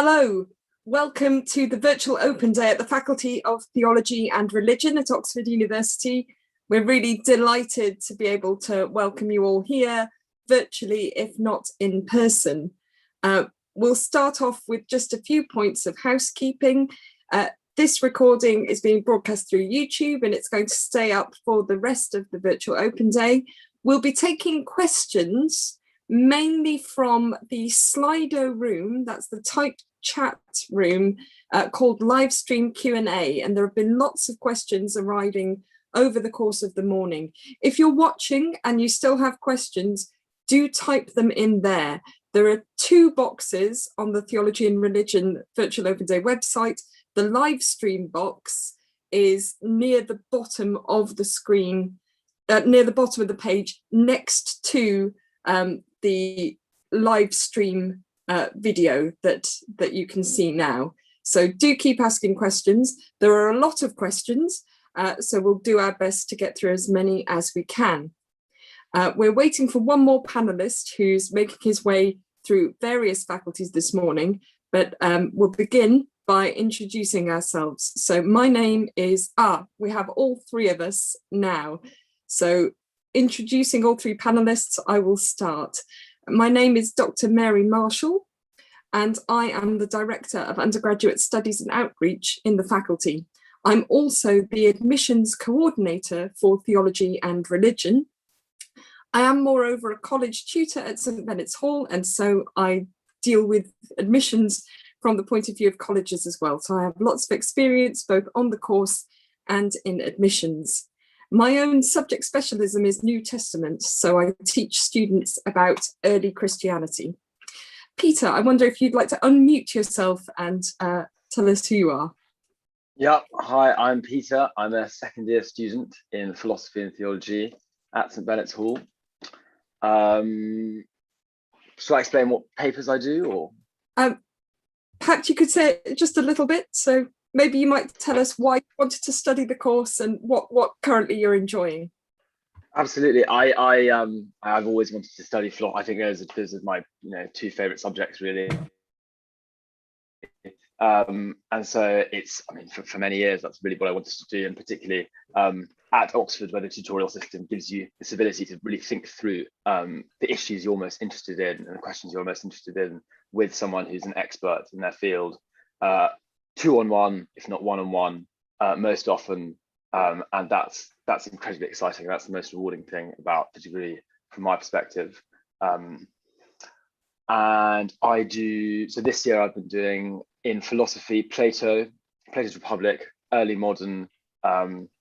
Hello, welcome to the virtual open day at the Faculty of Theology and Religion at Oxford University. We're really delighted to be able to welcome you all here virtually, if not in person. We'll start off with just a few points of housekeeping. This recording is being broadcast through YouTube and it's going to stay up for the rest of the virtual open day. We'll be taking questions mainly from the Slido room, that's the typed chat room called Livestream Q&A, and there have been lots of questions arriving over the course of the morning. If you're watching and you still have questions, do type them in there. There are two boxes on the Theology and Religion Virtual Open Day website. The live stream box is near the bottom of the screen, near the bottom of the page, next to the live stream video that you can see now. So do keep asking questions. There are a lot of questions, so we'll do our best to get through as many as we can. We're waiting for one more panelist who's making his way through various faculties this morning, but we'll begin by introducing ourselves. So my name is, we have all three of us now. So introducing all three panelists, I will start. My name is Dr. Mary Marshall, and I am the Director of Undergraduate Studies and Outreach in the faculty. I'm also the Admissions Coordinator for Theology and Religion. I am moreover a college tutor at St Benet's Hall, and so I deal with admissions from the point of view of colleges as well. So I have lots of experience both on the course and in admissions. My own subject specialism is New Testament, so I teach students about early Christianity. Peter, I wonder if you'd like to unmute yourself and tell us who you are. Yeah, hi, I'm Peter. I'm a second year student in philosophy and theology at St Benet's Hall. Shall I explain what papers I do, or? Perhaps you could say just a little bit. So maybe you might tell us why you wanted to study the course and what currently you're enjoying. Absolutely. I've always wanted to study philosophy. I think those are my two favorite subjects really. And so for many years that's really what I wanted to do, and particularly at Oxford, where the tutorial system gives you this ability to really think through the issues you're most interested in and the questions you're most interested in with someone who's an expert in their field, two-on-one, if not one-on-one, most often, and that's incredibly exciting. That's the most rewarding thing about the degree from my perspective. And so this year I've been doing in philosophy, Plato's Republic, early modern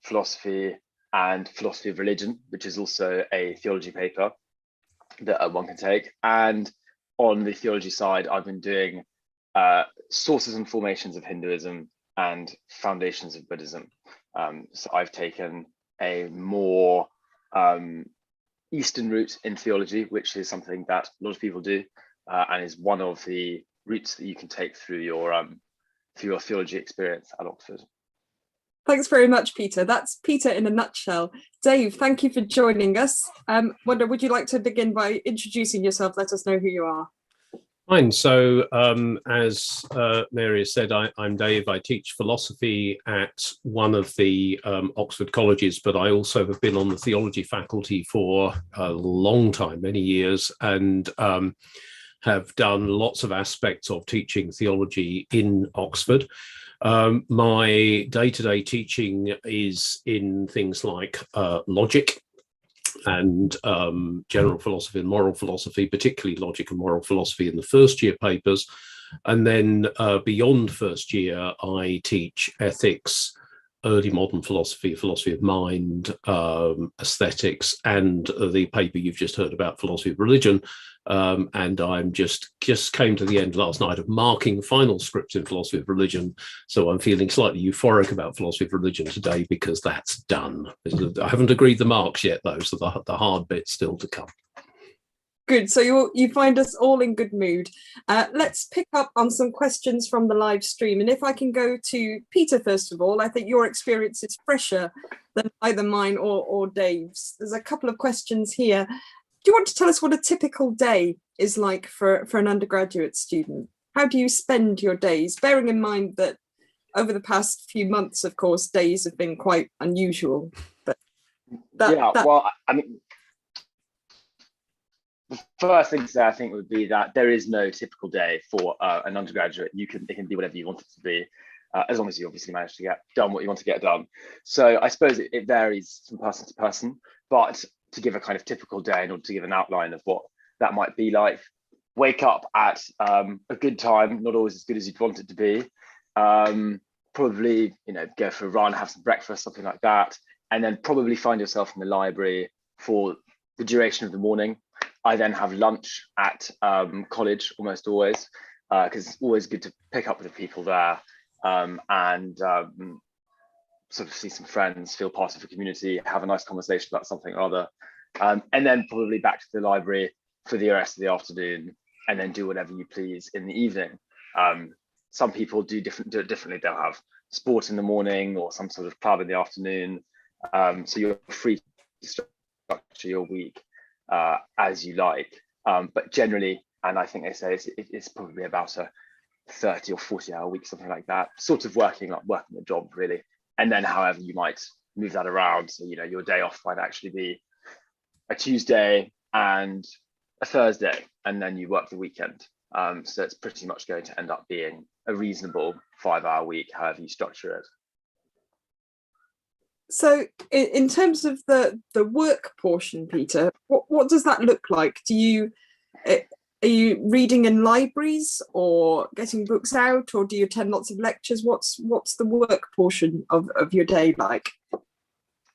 philosophy, and philosophy of religion, which is also a theology paper that one can take. And on the theology side, I've been doing sources and formations of Hinduism and foundations of Buddhism. So I've taken a more Eastern route in theology, which is something that a lot of people do, and is one of the routes that you can take through your theology experience at Oxford. Thanks very much, Peter. That's Peter in a nutshell. Dave, thank you for joining us. Would you like to begin by introducing yourself? Let us know who you are. Fine. So as Mary has said, I'm Dave. I teach philosophy at one of the Oxford colleges, but I also have been on the theology faculty for a long time, many years, and have done lots of aspects of teaching theology in Oxford. My day-to-day teaching is in things like logic and general philosophy and moral philosophy, particularly logic and moral philosophy in the first year papers. And then beyond first year, I teach ethics, early modern philosophy, philosophy of mind, aesthetics, and the paper you've just heard about, philosophy of religion. And I'm just came to the end last night of marking final scripts in philosophy of religion. So I'm feeling slightly euphoric about philosophy of religion today because that's done. I haven't agreed the marks yet though, so the hard bit's still to come. Good, so you find us all in good mood. Let's pick up on some questions from the live stream. And if I can go to Peter, first of all, I think your experience is fresher than either mine or Dave's. There's a couple of questions here. Do you want to tell us what a typical day is like for an undergraduate student? how do you spend your days, bearing in mind that over the past few months, of course, days have been quite unusual. But well, I mean, the first thing to say, I think, would be that there is no typical day for an undergraduate. It can be whatever you want it to be, as long as you obviously manage to get done what you want to get done. So I suppose it varies from person to person, but to give a kind of typical day in order to give an outline of what that might be like, wake up at a good time, not always as good as you'd want it to be. Probably, go for a run, have some breakfast, something like that, and then probably find yourself in the library for the duration of the morning. I then have lunch at college almost always, because it's always good to pick up with the people there and sort of see some friends, feel part of the community, have a nice conversation about something or other, and then probably back to the library for the rest of the afternoon, and then do whatever you please in the evening. Some people do it differently. They'll have sport in the morning or some sort of club in the afternoon. So you're free to structure your week as you like. But generally, and I think they say it's probably about a 30 or 40 hour week, something like that, sort of working a job really. And then however you might move that around. So, your day off might actually be a Tuesday and a Thursday, and then you work the weekend. So it's pretty much going to end up being a reasonable 5-hour week, however you structure it. So in terms of the work portion, Peter, what does that look like? Are you reading in libraries or getting books out, or do you attend lots of lectures? What's the work portion of your day like?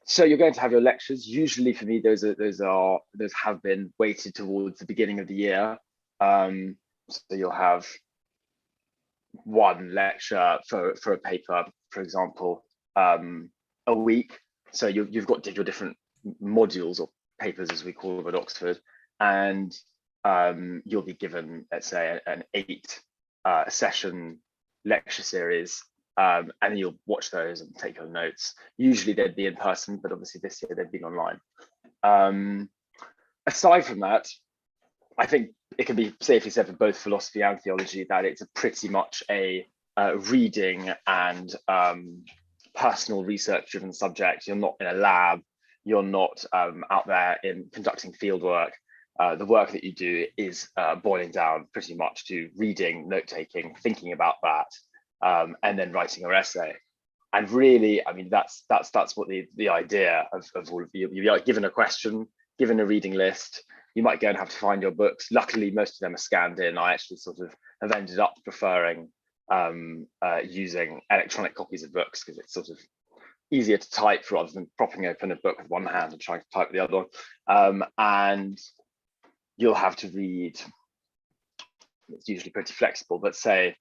So you're going to have your lectures. Usually for me, those have been weighted towards the beginning of the year. So you'll have one lecture for a paper, for example, a week. So you've got your different modules or papers, as we call them at Oxford, and you'll be given, let's say, an 8-session lecture series, and you'll watch those and take your notes. Usually they'd be in person, but obviously this year they've been online. Aside from that, I think it can be safely said for both philosophy and theology that it's pretty much a reading and personal research-driven subject. You're not in a lab. You're not out there in conducting field work. The work that you do is boiling down pretty much to reading, note-taking, thinking about that, and then writing your essay. And really, I mean, that's what the idea of all of you. You're given a question, given a reading list. You might go and have to find your books. Luckily, most of them are scanned in. I actually sort of have ended up preferring using electronic copies of books because it's sort of easier to type rather than propping open a book with one hand and trying to type with the other one. And you'll have to read, it's usually pretty flexible, but say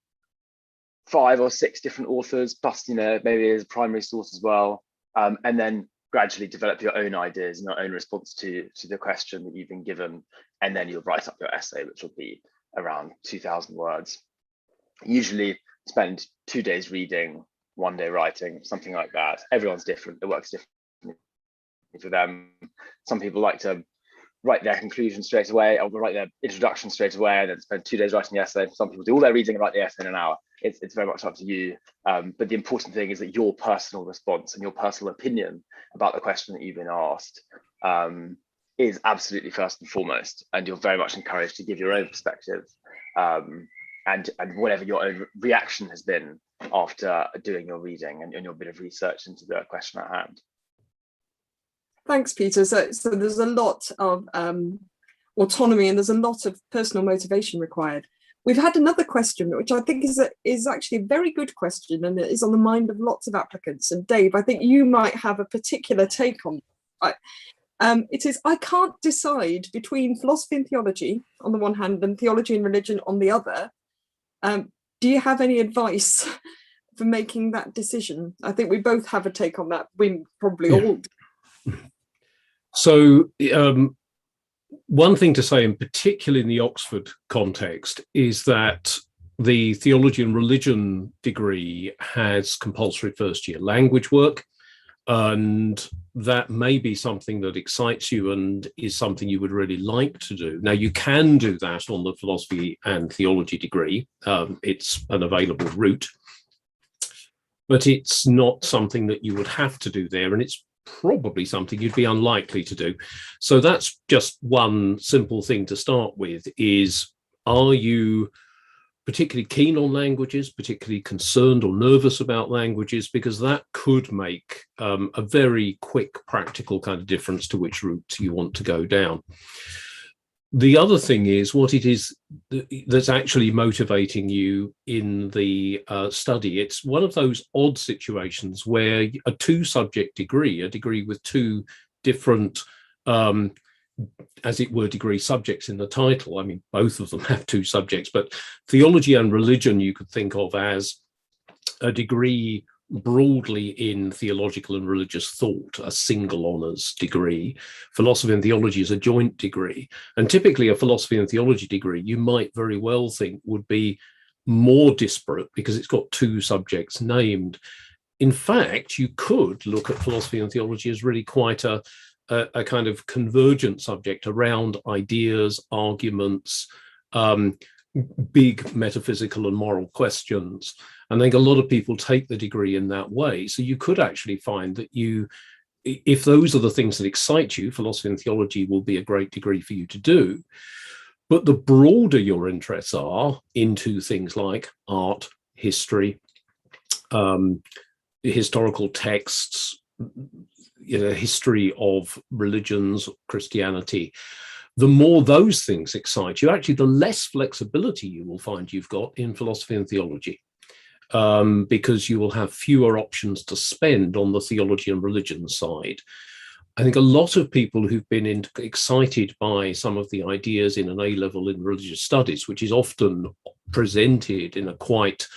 5 or 6 different authors, plus, maybe as a primary source as well. And then gradually develop your own ideas and your own response to the question that you've been given. And then you'll write up your essay, which will be around 2,000 words. Usually spend 2 days reading, 1 day writing, something like that. Everyone's different. It works differently for them. Some people like to write their conclusion straight away, or write their introduction straight away, and then spend 2 days writing the essay. Some people do all their reading and write the essay in an hour. It's very much up to you. But the important thing is that your personal response and your personal opinion about the question that you've been asked is absolutely first and foremost. And you're very much encouraged to give your own perspective and whatever your own reaction has been after doing your reading and your bit of research into the question at hand. Thanks, Peter. So there's a lot of autonomy and there's a lot of personal motivation required. We've had another question, which I think is actually a very good question, and it is on the mind of lots of applicants. And Dave, I think you might have a particular take on it. It is, I can't decide between philosophy and theology on the one hand and theology and religion on the other. Do you have any advice for making that decision? I think we both have a take on that. We probably all do. So one thing to say, in particular in the Oxford context, is that the theology and religion degree has compulsory first-year language work. And that may be something that excites you and is something you would really like to do. Now, you can do that on the philosophy and theology degree. It's an available route, but it's not something that you would have to do there. And it's probably something you'd be unlikely to do. So that's just one simple thing to start with is, are you particularly keen on languages, particularly concerned or nervous about languages, because that could make a very quick practical kind of difference to which route you want to go down. The other thing is what it is that's actually motivating you in the study. It's one of those odd situations where a two-subject degree, a degree with two different as it were, degree subjects in the title. I mean, both of them have two subjects, but theology and religion you could think of as a degree broadly in theological and religious thought, a single honours degree. Philosophy and theology is a joint degree. And typically a philosophy and theology degree you might very well think would be more disparate because it's got two subjects named. In fact, you could look at philosophy and theology as really quite a kind of convergent subject around ideas, arguments, big metaphysical and moral questions. And I think a lot of people take the degree in that way. So you could actually find that if those are the things that excite you, philosophy and theology will be a great degree for you to do. But the broader your interests are into things like art, history, historical texts, history of religions, Christianity, the more those things excite you, actually, the less flexibility you will find you've got in philosophy and theology, because you will have fewer options to spend on the theology and religion side. I think a lot of people who've been excited by some of the ideas in an A-level in religious studies, which is often presented in a quite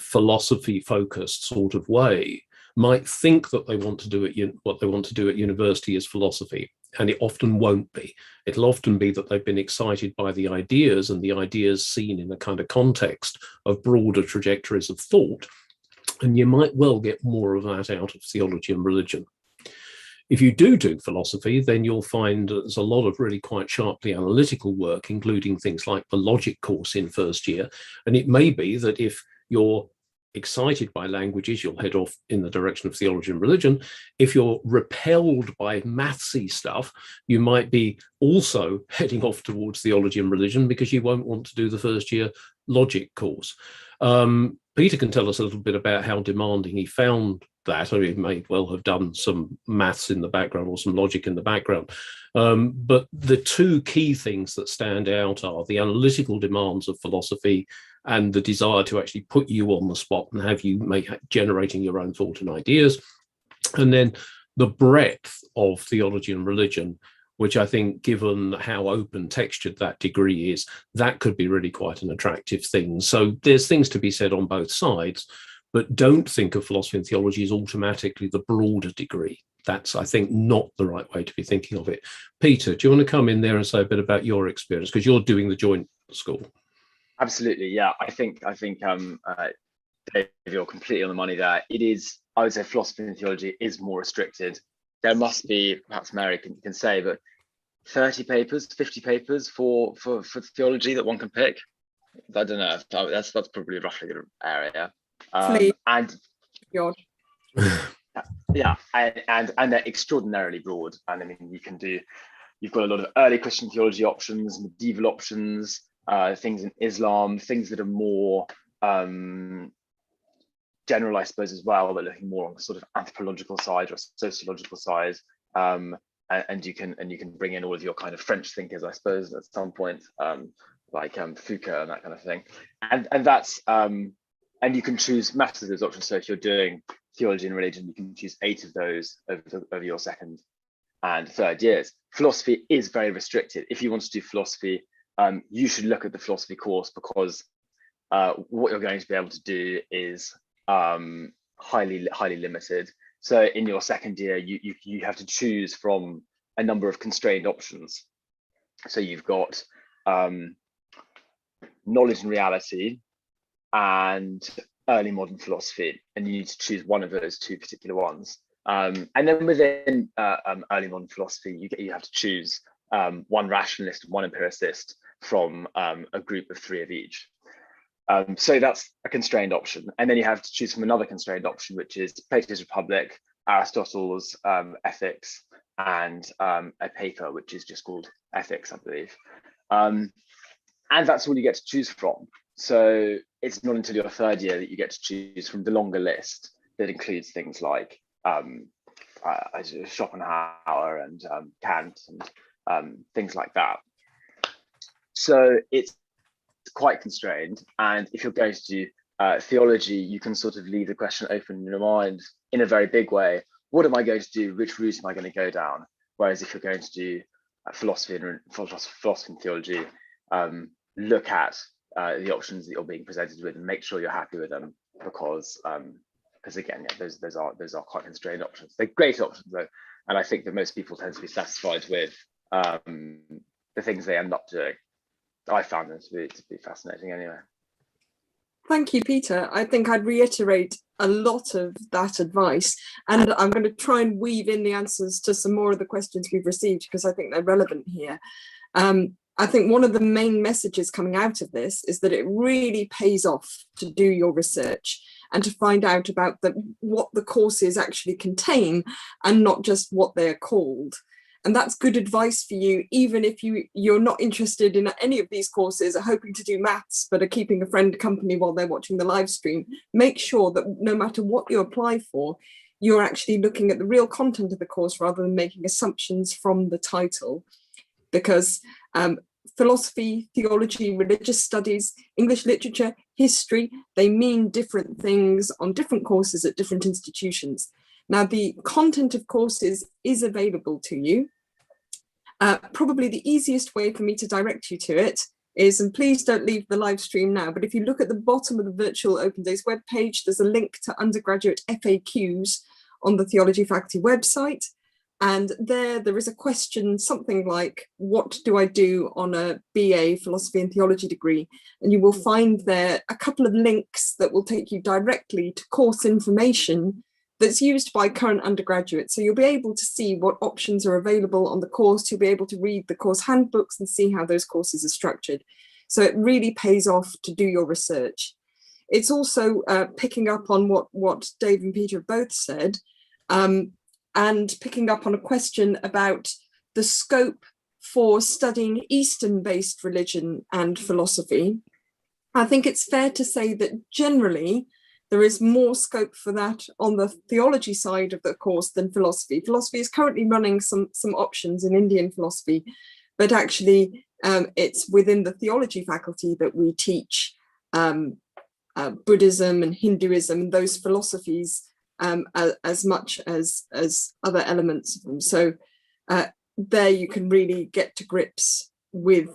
philosophy-focused sort of way, might think that they want to do what they want to do at university is philosophy, and it often won't be. It'll often be that they've been excited by the ideas, and the ideas seen in a kind of context of broader trajectories of thought, and you might well get more of that out of theology and religion. If you do philosophy, then you'll find there's a lot of really quite sharply analytical work, including things like the logic course in first year, and it may be that if you're excited by languages, you'll head off in the direction of theology and religion. If you're repelled by mathsy stuff, you might be also heading off towards theology and religion because you won't want to do the first year logic course. Peter can tell us a little bit about how demanding he found that. I mean, he may well have done some maths in the background or some logic in the background. But the two key things that stand out are the analytical demands of philosophy and the desire to actually put you on the spot and have you generating your own thought and ideas. And then the breadth of theology and religion, which I think, given how open textured that degree is, that could be really quite an attractive thing. So there's things to be said on both sides, but don't think of philosophy and theology as automatically the broader degree. That's, I think, not the right way to be thinking of it. Peter, do you want to come in there and say a bit about your experience? Because you're doing the joint school. Absolutely, yeah. I think Dave, you're completely on the money there. It is, I would say, philosophy and theology is more restricted. There must be, perhaps Mary can say, but 30 papers, 50 papers for theology that one can pick. I don't know. That's probably roughly the area. And yeah, and they're extraordinarily broad. And I mean, you've got a lot of early Christian theology options, medieval options, things in Islam, things that are more general, I suppose, as well, but looking more on the sort of anthropological side or sociological side. And you can bring in all of your kind of French thinkers, I suppose, at some point, like Foucault and that kind of thing. And that's and you can choose matters of those options. So if you're doing theology and religion, you can choose 8 of those over your second and third years. Philosophy is very restricted. If you want to do philosophy, you should look at the philosophy course, because what you're going to be able to do is highly limited. So in your second year, you have to choose from a number of constrained options. So you've got knowledge and reality and early modern philosophy, and you need to choose one of those 2 particular ones. And then within early modern philosophy, you have to choose one rationalist and one empiricist from a group of 3 of each. So that's a constrained option. And then you have to choose from another constrained option, which is Plato's Republic, Aristotle's Ethics, and a paper, which is just called Ethics, I believe. And that's all you get to choose from. So it's not until your 3rd year that you get to choose from the longer list that includes things like Schopenhauer and Kant and things like that. So it's quite constrained. And if you're going to do theology, you can sort of leave the question open in your mind in a very big way. What am I going to do? Which route am I going to go down? Whereas if you're going to do philosophy and theology, look at the options that you're being presented with and make sure you're happy with them, because again, yeah, those are quite constrained options. They're great options though, and I think that most people tend to be satisfied with the things they end up doing. I found them to be fascinating anyway. Thank you, Peter. I think I'd reiterate a lot of that advice, and I'm going to try and weave in the answers to some more of the questions we've received because I think they're relevant here. I think one of the main messages coming out of this is that it really pays off to do your research and to find out about what the courses actually contain and not just what they're called. And that's good advice for you, even if you're not interested in any of these courses, are hoping to do maths, but are keeping a friend company while they're watching the live stream. Make sure that no matter what you apply for, you're actually looking at the real content of the course rather than making assumptions from the title. Because philosophy, theology, religious studies, English literature, history, they mean different things on different courses at different institutions. Now, the content of courses is available to you. Probably the easiest way for me to direct you to it is, and please don't leave the live stream now, but if you look at the bottom of the Virtual Open Days webpage, there's a link to undergraduate FAQs on the Theology Faculty website. And there is a question, something like, what do I do on a BA Philosophy and Theology degree? And you will find there a couple of links that will take you directly to course information that's used by current undergraduates. So you'll be able to see what options are available on the course. You'll be able to read the course handbooks and see how those courses are structured. So it really pays off to do your research. It's also picking up on what Dave and Peter both said, and picking up on a question about the scope for studying Eastern-based religion and philosophy. I think it's fair to say that generally there is more scope for that on the theology side of the course than philosophy. Philosophy is currently running some options in Indian philosophy, but actually it's within the theology faculty that we teach Buddhism and Hinduism, those philosophies, as much as other elements of them. So there you can really get to grips with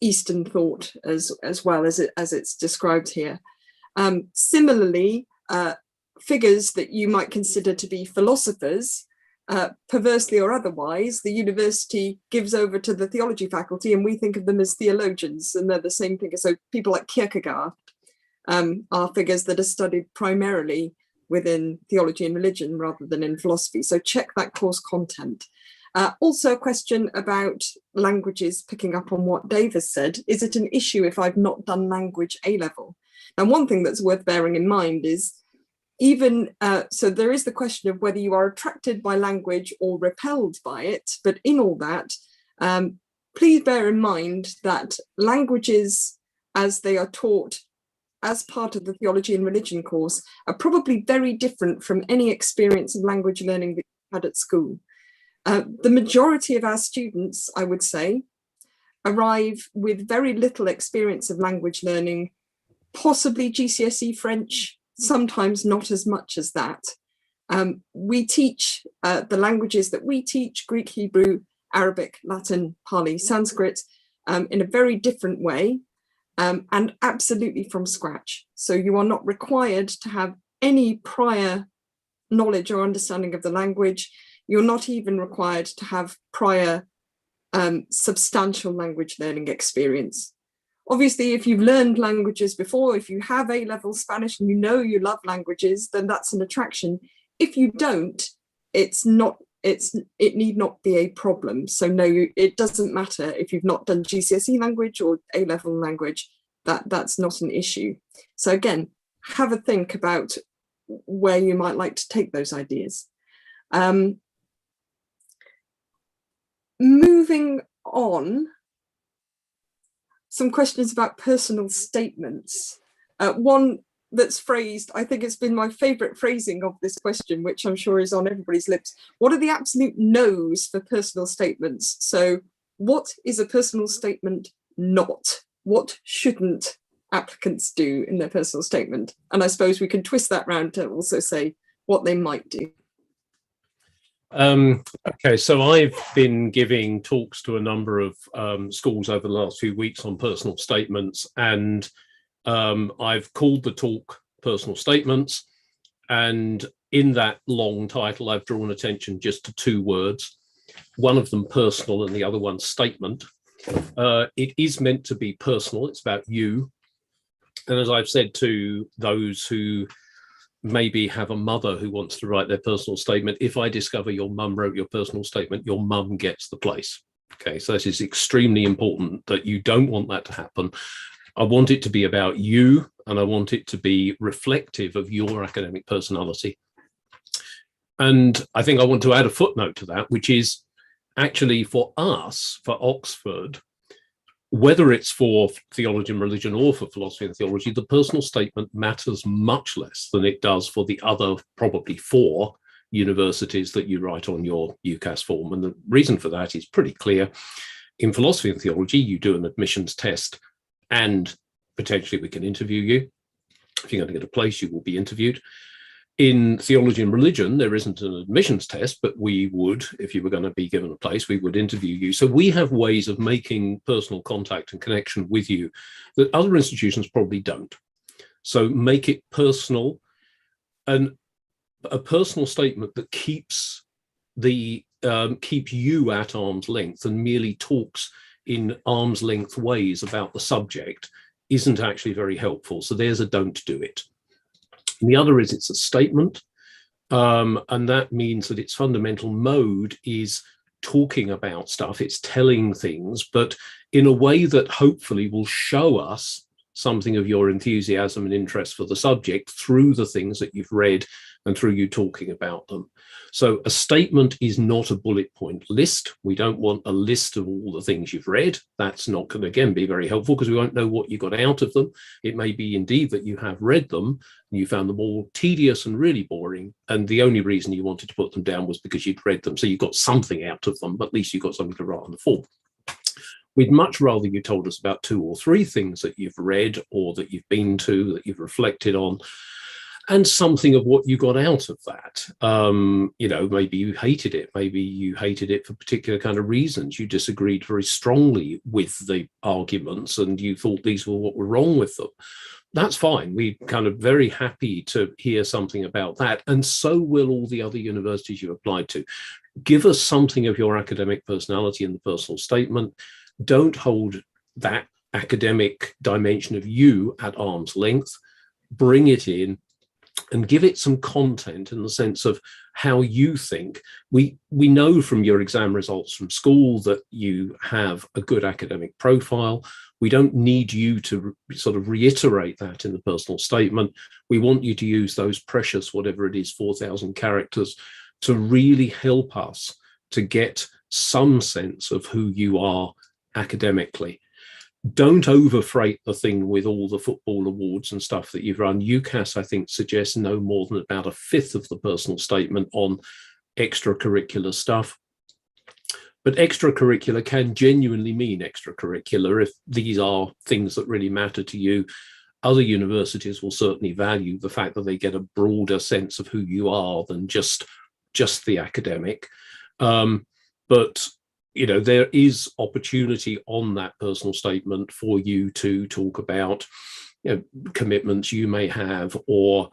Eastern thought as well as it's described here. Similarly, figures that you might consider to be philosophers, perversely or otherwise, the university gives over to the theology faculty and we think of them as theologians, and they're the same thing. So people like Kierkegaard are figures that are studied primarily within theology and religion rather than in philosophy. So check that course content. Also a question about languages, picking up on what Dave has said. Is it an issue if I've not done language A-level? And one thing that's worth bearing in mind is so there is the question of whether you are attracted by language or repelled by it. But in all that, please bear in mind that languages as they are taught as part of the theology and religion course are probably very different from any experience of language learning that you had at school. The majority of our students, I would say, arrive with very little experience of language learning, possibly GCSE French, sometimes not as much as that. We teach the languages that we teach, Greek, Hebrew, Arabic, Latin, Pali, Sanskrit, in a very different way, and absolutely from scratch. So you are not required to have any prior knowledge or understanding of the language. You're not even required to have prior substantial language learning experience. Obviously, if you've learned languages before, if you have A-level Spanish and you know you love languages, then that's an attraction. If you don't, it need not be a problem. So no, it doesn't matter if you've not done GCSE language or A-level language, that's not an issue. So again, have a think about where you might like to take those ideas. Moving on, some questions about personal statements. One that's phrased, I think it's been my favourite phrasing of this question, which I'm sure is on everybody's lips. What are the absolute no's for personal statements? So what is a personal statement not? What shouldn't applicants do in their personal statement? And I suppose we can twist that round to also say what they might do. Okay, so I've been giving talks to a number of schools over the last few weeks on personal statements, and I've called the talk Personal Statements, and in that long title I've drawn attention just to two words, one of them personal and the other one statement. It is meant to be personal, it's about you, and as I've said to those who maybe have a mother who wants to write their personal statement, if I discover your mum wrote your personal statement, your mum gets the place. Okay, so this is extremely important, that you don't want that to happen. I want it to be about you, and I want it to be reflective of your academic personality. And I think I want to add a footnote to that, which is actually for us, for Oxford, whether it's for theology and religion or for philosophy and theology, the personal statement matters much less than it does for the other probably 4 universities that you write on your UCAS form. And the reason for that is pretty clear. In philosophy and theology, you do an admissions test and potentially we can interview you. If you're going to get a place, you will be interviewed. In theology and religion, there isn't an admissions test, but we would, if you were going to be given a place, we would interview you. So we have ways of making personal contact and connection with you that other institutions probably don't. So make it personal, and a personal statement that keeps you at arm's length and merely talks in arm's length ways about the subject isn't actually very helpful. So there's a don't do it. And the other is it's a statement, and that means that its fundamental mode is talking about stuff, it's telling things, but in a way that hopefully will show us something of your enthusiasm and interest for the subject through the things that you've read and through you talking about them. So a statement is not a bullet point list. We don't want a list of all the things you've read. That's not going to, again, be very helpful because we won't know what you got out of them. It may be indeed that you have read them and you found them all tedious and really boring, and the only reason you wanted to put them down was because you'd read them. So you got something out of them, but at least you got something to write on the form. We'd much rather you told us about 2 or 3 things that you've read or that you've been to, that you've reflected on, and something of what you got out of that. You know, maybe you hated it. Maybe you hated it for particular kind of reasons. You disagreed very strongly with the arguments and you thought these were what were wrong with them. That's fine. We're kind of very happy to hear something about that. And so will all the other universities you applied to. Give us something of your academic personality in the personal statement. Don't hold that academic dimension of you at arm's length. Bring it in and give it some content in the sense of how you think. We know from your exam results from school that you have a good academic profile. We don't need you to sort of reiterate that in the personal statement. We want you to use those precious, whatever it is, 4,000 characters to really help us to get some sense of who you are academically. Don't overfreight the thing with all the football awards and stuff that you've run. UCAS, I think, suggests no more than about 1/5 of the personal statement on extracurricular stuff. But extracurricular can genuinely mean extracurricular if these are things that really matter to you. Other universities will certainly value the fact that they get a broader sense of who you are than just the academic. But you know, there is opportunity on that personal statement for you to talk about, you know, commitments you may have or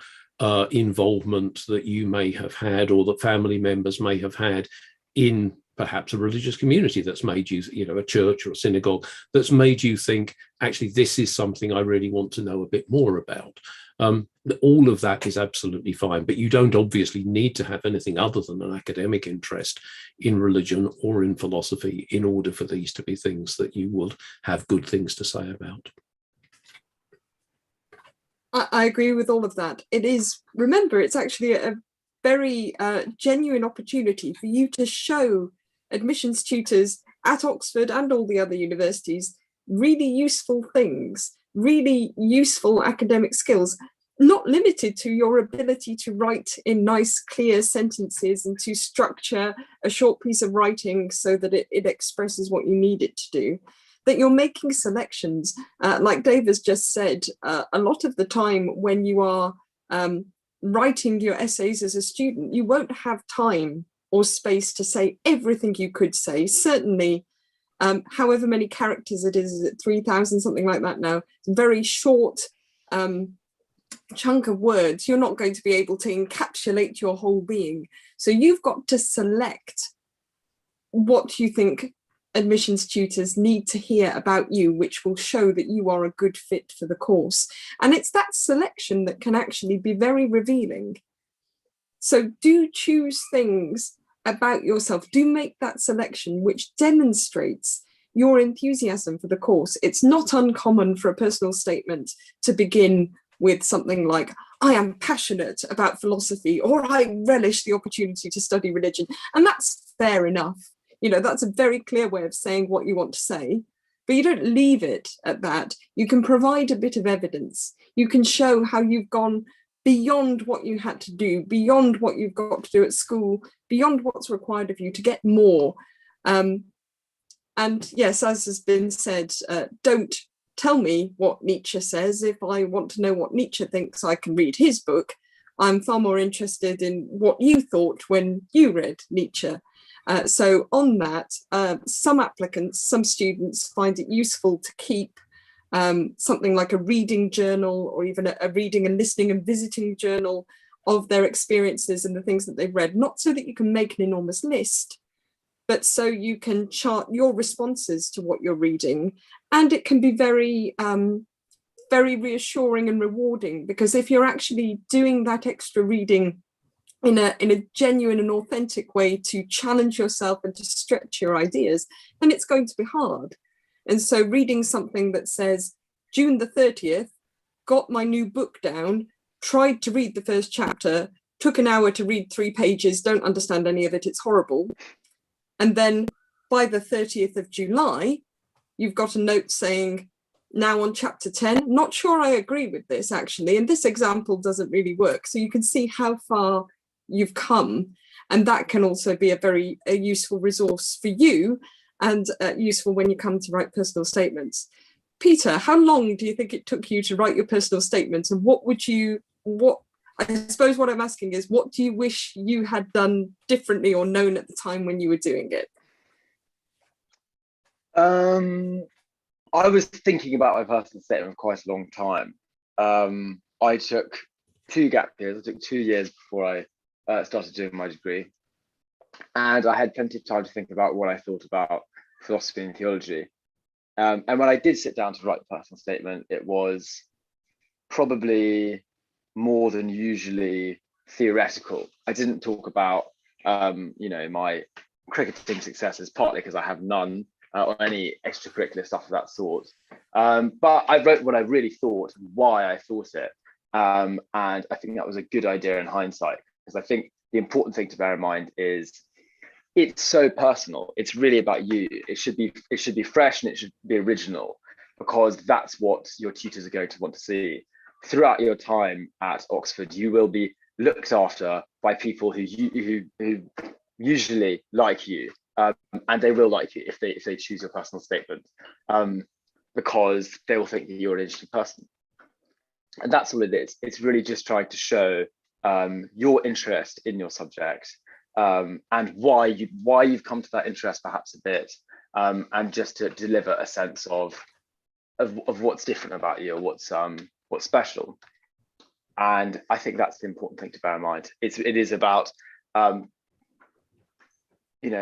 involvement that you may have had or that family members may have had in perhaps a religious community that's made you, a church or a synagogue that's made you think, actually, this is something I really want to know a bit more about. All of that is absolutely fine, but you don't obviously need to have anything other than an academic interest in religion or in philosophy in order for these to be things that you would have good things to say about. I agree with all of that. It is, remember, it's actually a very genuine opportunity for you to show admissions tutors at Oxford and all the other universities really useful things, really useful academic skills, not limited to your ability to write in nice, clear sentences and to structure a short piece of writing so that it expresses what you need it to do. That you're making selections, like Dave has just said, a lot of the time when you are writing your essays as a student, you won't have time or space to say everything you could say. Certainly, however many characters it is 3,000, something like that now, very short chunk of words, you're not going to be able to encapsulate your whole being. So you've got to select what you think admissions tutors need to hear about you, which will show that you are a good fit for the course. And it's that selection that can actually be very revealing. So do choose things about yourself. Do make that selection which demonstrates your enthusiasm for the course. It's not uncommon for a personal statement to begin with something like, I am passionate about philosophy, or I relish the opportunity to study religion. And that's fair enough. That's a very clear way of saying what you want to say, but you don't leave it at that. You can provide a bit of evidence. You can show how you've gone beyond what you had to do, beyond what you've got to do at school, beyond what's required of you to get more. And yes, as has been said, don't tell me what Nietzsche says. If I want to know what Nietzsche thinks, I can read his book. I'm far more interested in what you thought when you read Nietzsche. So on that, some applicants, some students find it useful to keep something like a reading journal, or even a reading and listening and visiting journal of their experiences and the things that they've read, not so that you can make an enormous list, but so you can chart your responses to what you're reading. And it can be very, very reassuring and rewarding, because if you're actually doing that extra reading in a genuine and authentic way to challenge yourself and to stretch your ideas, then it's going to be hard. And so reading something that says, June the 30th, got my new book down, tried to read the first chapter, took an hour to read 3 pages, don't understand any of it, it's horrible. And then by the 30th of July, you've got a note saying, now on chapter 10, not sure I agree with this actually, and this example doesn't really work. So you can see how far you've come, and that can also be a useful resource for you, and useful when you come to write personal statements. Peter, how long do you think it took you to write your personal statements, and I suppose what I'm asking is, what do you wish you had done differently or known at the time when you were doing it? I was thinking about my personal statement for quite a long time. I took 2 gap years. I took 2 years before I started doing my degree, and I had plenty of time to think about what I thought about philosophy and theology. And when I did sit down to write the personal statement, it was probably more than usually theoretical. I didn't talk about my cricketing successes, partly because I have none, or any extracurricular stuff of that sort. But I wrote what I really thought, why I thought it, and I think that was a good idea in hindsight. Because I think the important thing to bear in mind is it's so personal. It's really about you. It should be fresh, and it should be original, because that's what your tutors are going to want to see. Throughout your time at Oxford, you will be looked after by people who usually like you, and they will like you if they choose your personal statement, because they will think that you're an interesting person. And that's all it is. It's really just trying to show your interest in your subject, and why you've come to that interest perhaps a bit, and just to deliver a sense of what's different about you, or what's special. And I think that's the important thing to bear in mind. It is about in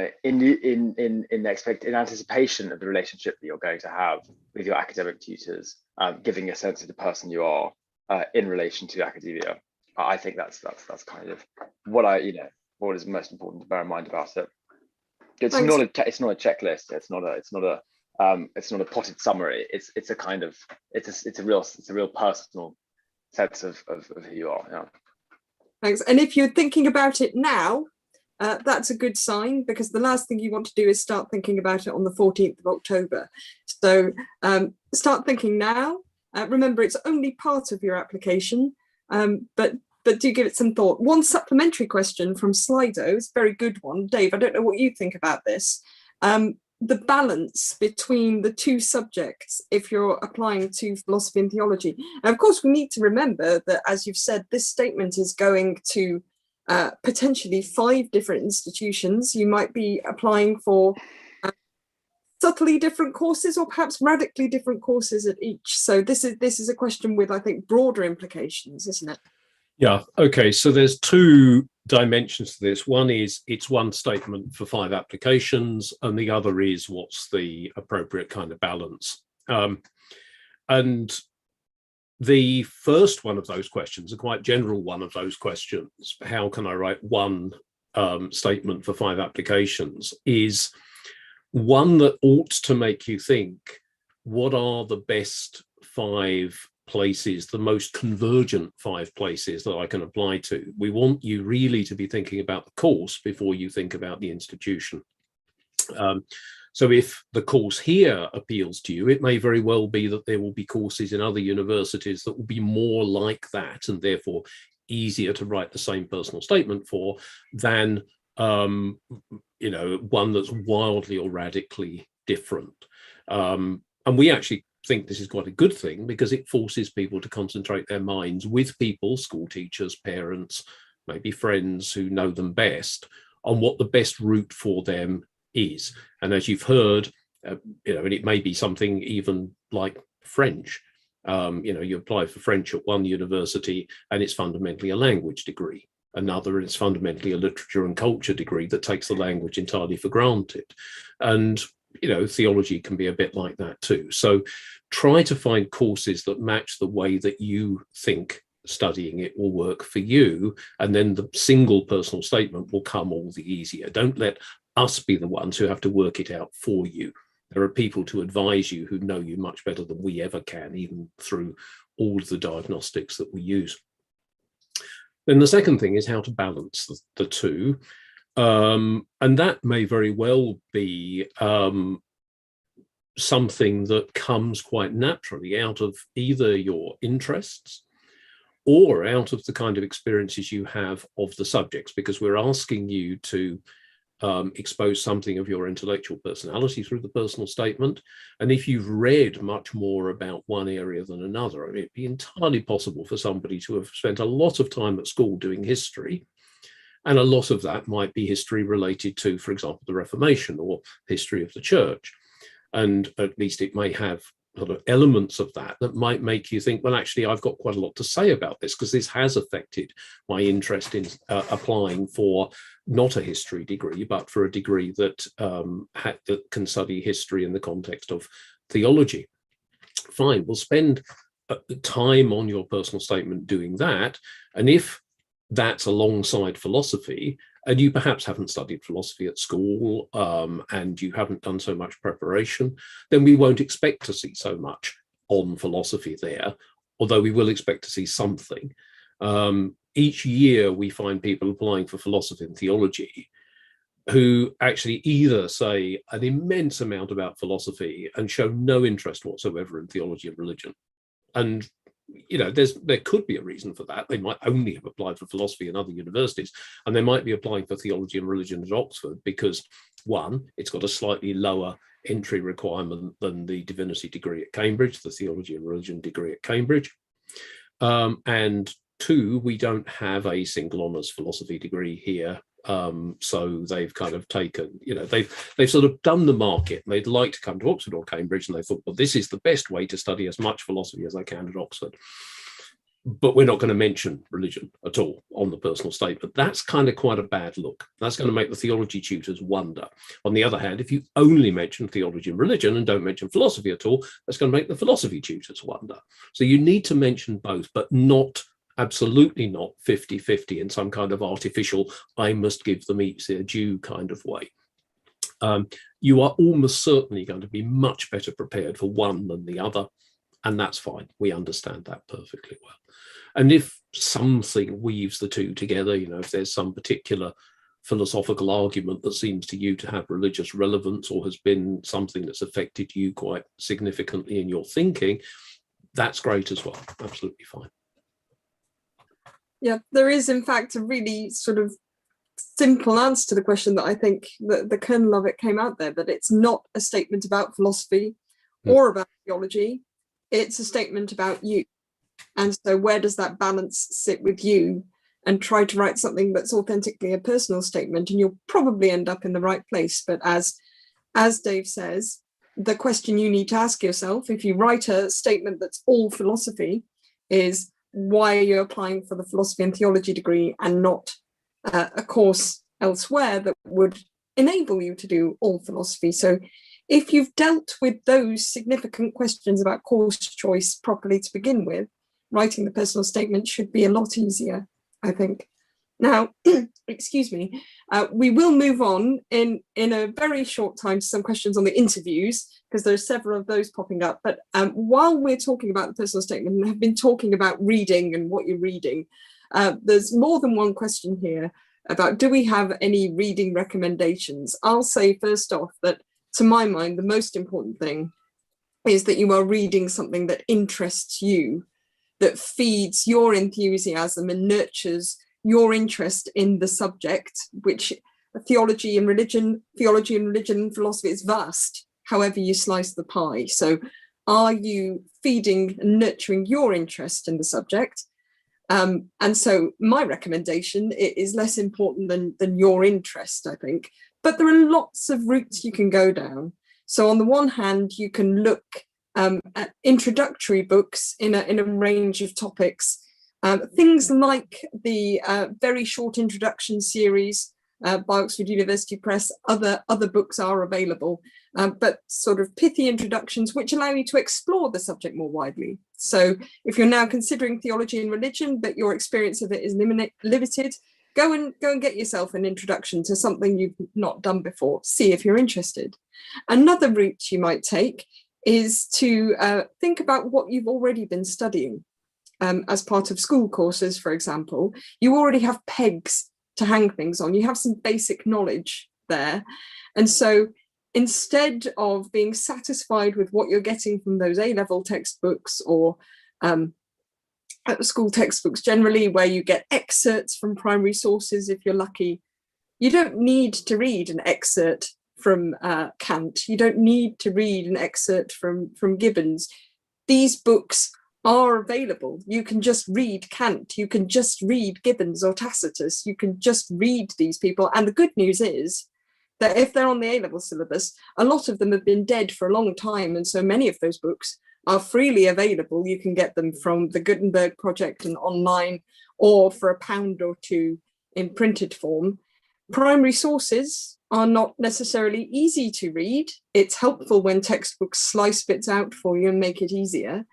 anticipation of the relationship that you're going to have with your academic tutors, giving a sense of the person you are in relation to academia. I think that's kind of what what is most important to bear in mind about it. It's Thanks. not a checklist. It's not a potted summary. It's a real personal sense of who you are. Yeah. Thanks. And if you're thinking about it now, that's a good sign, because the last thing you want to do is start thinking about it on the 14th of October. So start thinking now. Remember, it's only part of your application, but do give it some thought. One supplementary question from Slido, it's a very good one. Dave, I don't know what you think about this. The balance between the two subjects if you're applying to philosophy and theology. And of course, we need to remember that, as you've said, this statement is going to potentially 5 different institutions. You might be applying for subtly different courses, or perhaps radically different courses at each. So this is a question with, I think, broader implications, isn't it? Yeah. Okay. So there's 2 dimensions to this. One is it's one statement for 5 applications, and the other is what's the appropriate kind of balance. And the first one of those questions, a quite general one of those questions, how can I write one statement for 5 applications, is one that ought to make you think, what are the best 5 places, the most convergent 5 places that I can apply to? We want you really to be thinking about the course before you think about the institution. So if the course here appeals to you, it may very well be that there will be courses in other universities that will be more like that, and therefore easier to write the same personal statement for than one that's wildly or radically different. And we actually think this is quite a good thing, because it forces people to concentrate their minds with people, school teachers, parents, maybe friends who know them best, on what the best route for them is. And as you've heard, and it may be something even like French. You apply for French at one university and it's fundamentally a language degree. Another, it's fundamentally a literature and culture degree that takes the language entirely for granted. And theology can be a bit like that too. So try to find courses that match the way that you think studying it will work for you, and then the single personal statement will come all the easier. Don't let us be the ones who have to work it out for you. There are people to advise you who know you much better than we ever can, even through all of the diagnostics that we use. Then the second thing is how to balance the 2. And that may very well be something that comes quite naturally out of either your interests or out of the kind of experiences you have of the subjects, because we're asking you to expose something of your intellectual personality through the personal statement. And if you've read much more about one area than another, it'd be entirely possible for somebody to have spent a lot of time at school doing history, and a lot of that might be history related to, for example, the Reformation or history of the church. And at least it may have sort of elements of that might make you think, well, actually, I've got quite a lot to say about this, because this has affected my interest in applying for not a history degree, but for a degree that, that can study history in the context of theology. Fine, we'll spend time on your personal statement doing that. And if that's alongside philosophy, and you perhaps haven't studied philosophy at school, and you haven't done so much preparation, then we won't expect to see so much on philosophy there, although we will expect to see something. Each year we find people applying for philosophy and theology who actually either say an immense amount about philosophy and show no interest whatsoever in theology and religion. And there could be a reason for that. They might only have applied for philosophy in other universities, and they might be applying for theology and religion at Oxford because, one, it's got a slightly lower entry requirement than the divinity degree at Cambridge, the theology and religion degree at Cambridge, and 2, we don't have a single honours philosophy degree here. So they've kind of taken, they've sort of done the market, and they'd like to come to Oxford or Cambridge, and they thought, well, this is the best way to study as much philosophy as I can at Oxford. but we're not going to mention religion at all on the personal statement. That's kind of quite a bad look. That's going to make the theology tutors wonder. On the other hand, if you only mention theology and religion and don't mention philosophy at all, that's going to make the philosophy tutors wonder. So you need to mention both, but not, absolutely not 50-50 in some kind of artificial, I must give them each their due kind of way. You are almost certainly going to be much better prepared for one than the other, and that's fine. We understand that perfectly well. And if something weaves the two together, if there's some particular philosophical argument that seems to you to have religious relevance or has been something that's affected you quite significantly in your thinking, that's great as well. Absolutely fine. Yeah, there is in fact a really sort of simple answer to the question that I think that the kernel of it came out there, that it's not a statement about philosophy or about theology, it's a statement about you. And so where does that balance sit with you? And try to write something that's authentically a personal statement, and you'll probably end up in the right place. But as Dave says, the question you need to ask yourself, if you write a statement that's all philosophy, is why are you applying for the philosophy and theology degree and not a course elsewhere that would enable you to do all philosophy? So if you've dealt with those significant questions about course choice properly to begin with, writing the personal statement should be a lot easier, I think. Now, excuse me, we will move on in a very short time to some questions on the interviews, because there are several of those popping up. But while we're talking about the personal statement and have been talking about reading and what you're reading, there's more than one question here about, do we have any reading recommendations? I'll say first off that, to my mind, the most important thing is that you are reading something that interests you, that feeds your enthusiasm and nurtures your interest in the subject, which theology and religion and philosophy is vast, however you slice the pie. So are you feeding and nurturing your interest in the subject? And so my recommendation is less important than your interest, I think. But there are lots of routes you can go down. So on the one hand, you can look at introductory books in a range of topics. Things like the very short introduction series by Oxford University Press. Other books are available, but sort of pithy introductions which allow you to explore the subject more widely. So if you're now considering theology and religion, but your experience of it is limited, go and get yourself an introduction to something you've not done before. See if you're interested. Another route you might take is to think about what you've already been studying. As part of school courses, for example, you already have pegs to hang things on. You have some basic knowledge there. And so instead of being satisfied with what you're getting from those A-level textbooks or school textbooks generally, where you get excerpts from primary sources if you're lucky, you don't need to read an excerpt from Kant. You don't need to read an excerpt from Gibbons. These books are available. You can just read Kant, you can just read Gibbons or Tacitus, you can just read these people. And the good news is that if they're on the A-level syllabus, a lot of them have been dead for a long time, and so many of those books are freely available. You can get them from the Gutenberg Project and online, or for £1 or £2 in printed form. Primary sources are not necessarily easy to read. It's helpful when textbooks slice bits out for you and make it easier.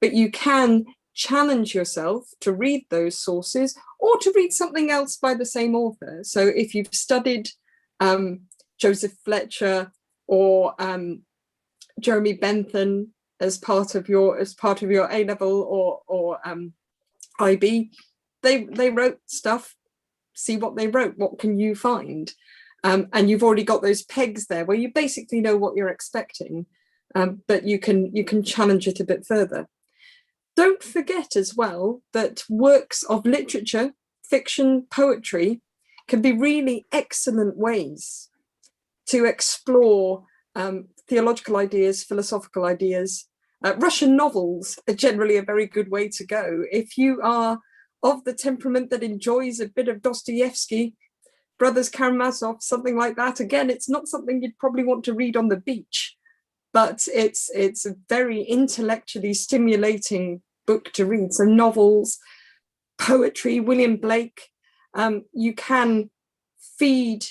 But you can challenge yourself to read those sources or to read something else by the same author. So if you've studied Joseph Fletcher or Jeremy Bentham as part of your A-level or IB, they wrote stuff. See what they wrote. What can you find? And you've already got those pegs there where you basically know what you're expecting, but you can challenge it a bit further. Don't forget as well that works of literature, fiction, poetry can be really excellent ways to explore theological ideas, philosophical ideas. Russian novels are generally a very good way to go. If you are of the temperament that enjoys a bit of Dostoevsky, Brothers Karamazov, something like that, again, it's not something you'd probably want to read on the beach, but it's a very intellectually stimulating book to read. So novels, poetry, William Blake. You can feed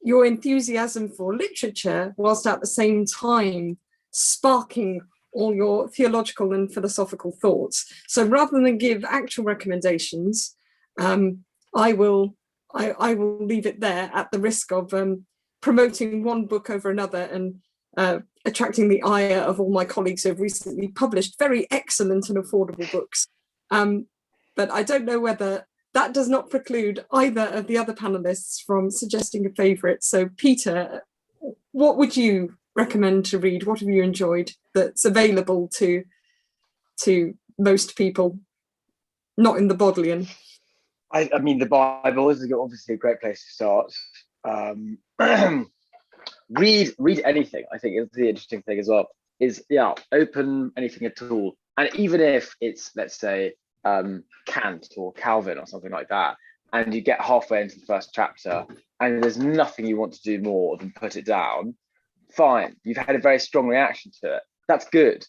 your enthusiasm for literature whilst at the same time sparking all your theological and philosophical thoughts. So rather than give actual recommendations, I will leave it there at the risk of promoting one book over another and attracting the ire of all my colleagues who have recently published very excellent and affordable books. But I don't know whether that does not preclude either of the other panelists from suggesting a favourite. So Peter, what would you recommend to read? What have you enjoyed that's available to most people, not in the Bodleian? I mean, the Bible is obviously a great place to start. Read anything. I think is the interesting thing as well. Is open anything at all, and even if it's, let's say, Kant or Calvin or something like that, and you get halfway into the first chapter and there's nothing you want to do more than put it down, fine, you've had a very strong reaction to it. That's good.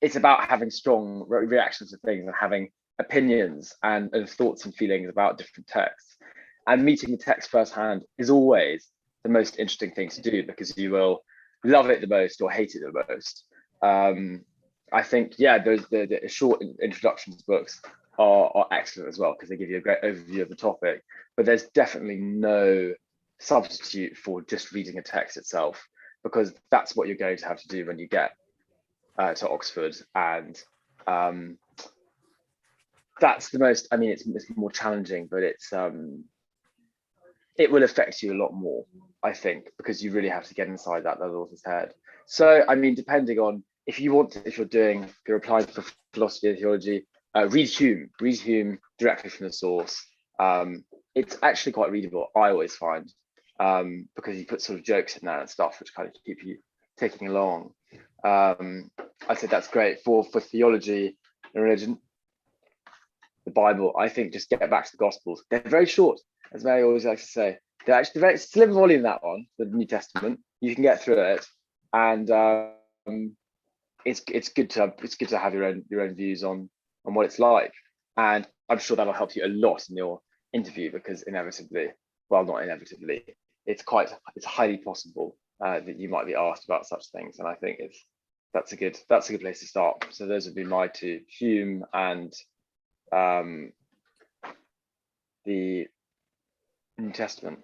It's about having strong reactions to things and having opinions and thoughts and feelings about different texts. And meeting the text firsthand is always the most interesting thing to do, because you will love it the most or hate it the most. I think, those the short introductions books are excellent as well, because they give you a great overview of the topic. But there's definitely no substitute for just reading a text itself, because that's what you're going to have to do when you get to Oxford. And that's the most, I mean, it's more challenging, but it will affect you a lot more, I think, because you really have to get inside that author's head. So, I mean, depending on, if you're applying for philosophy and theology, read Hume directly from the source. It's actually quite readable, I always find, because you put sort of jokes in there and stuff, which kind of keep you ticking along. I'd say that's great for theology and religion. The Bible, I think, just get back to the Gospels. They're very short, as Mary always likes to say. They're actually very slim volume, that one, the New Testament. You can get through it, and it's good to have your own views on what it's like. And I'm sure that'll help you a lot in your interview, because inevitably, well, not inevitably, it's highly possible that you might be asked about such things. And I think that's a good place to start. So those would be my two: Hume and the New Testament.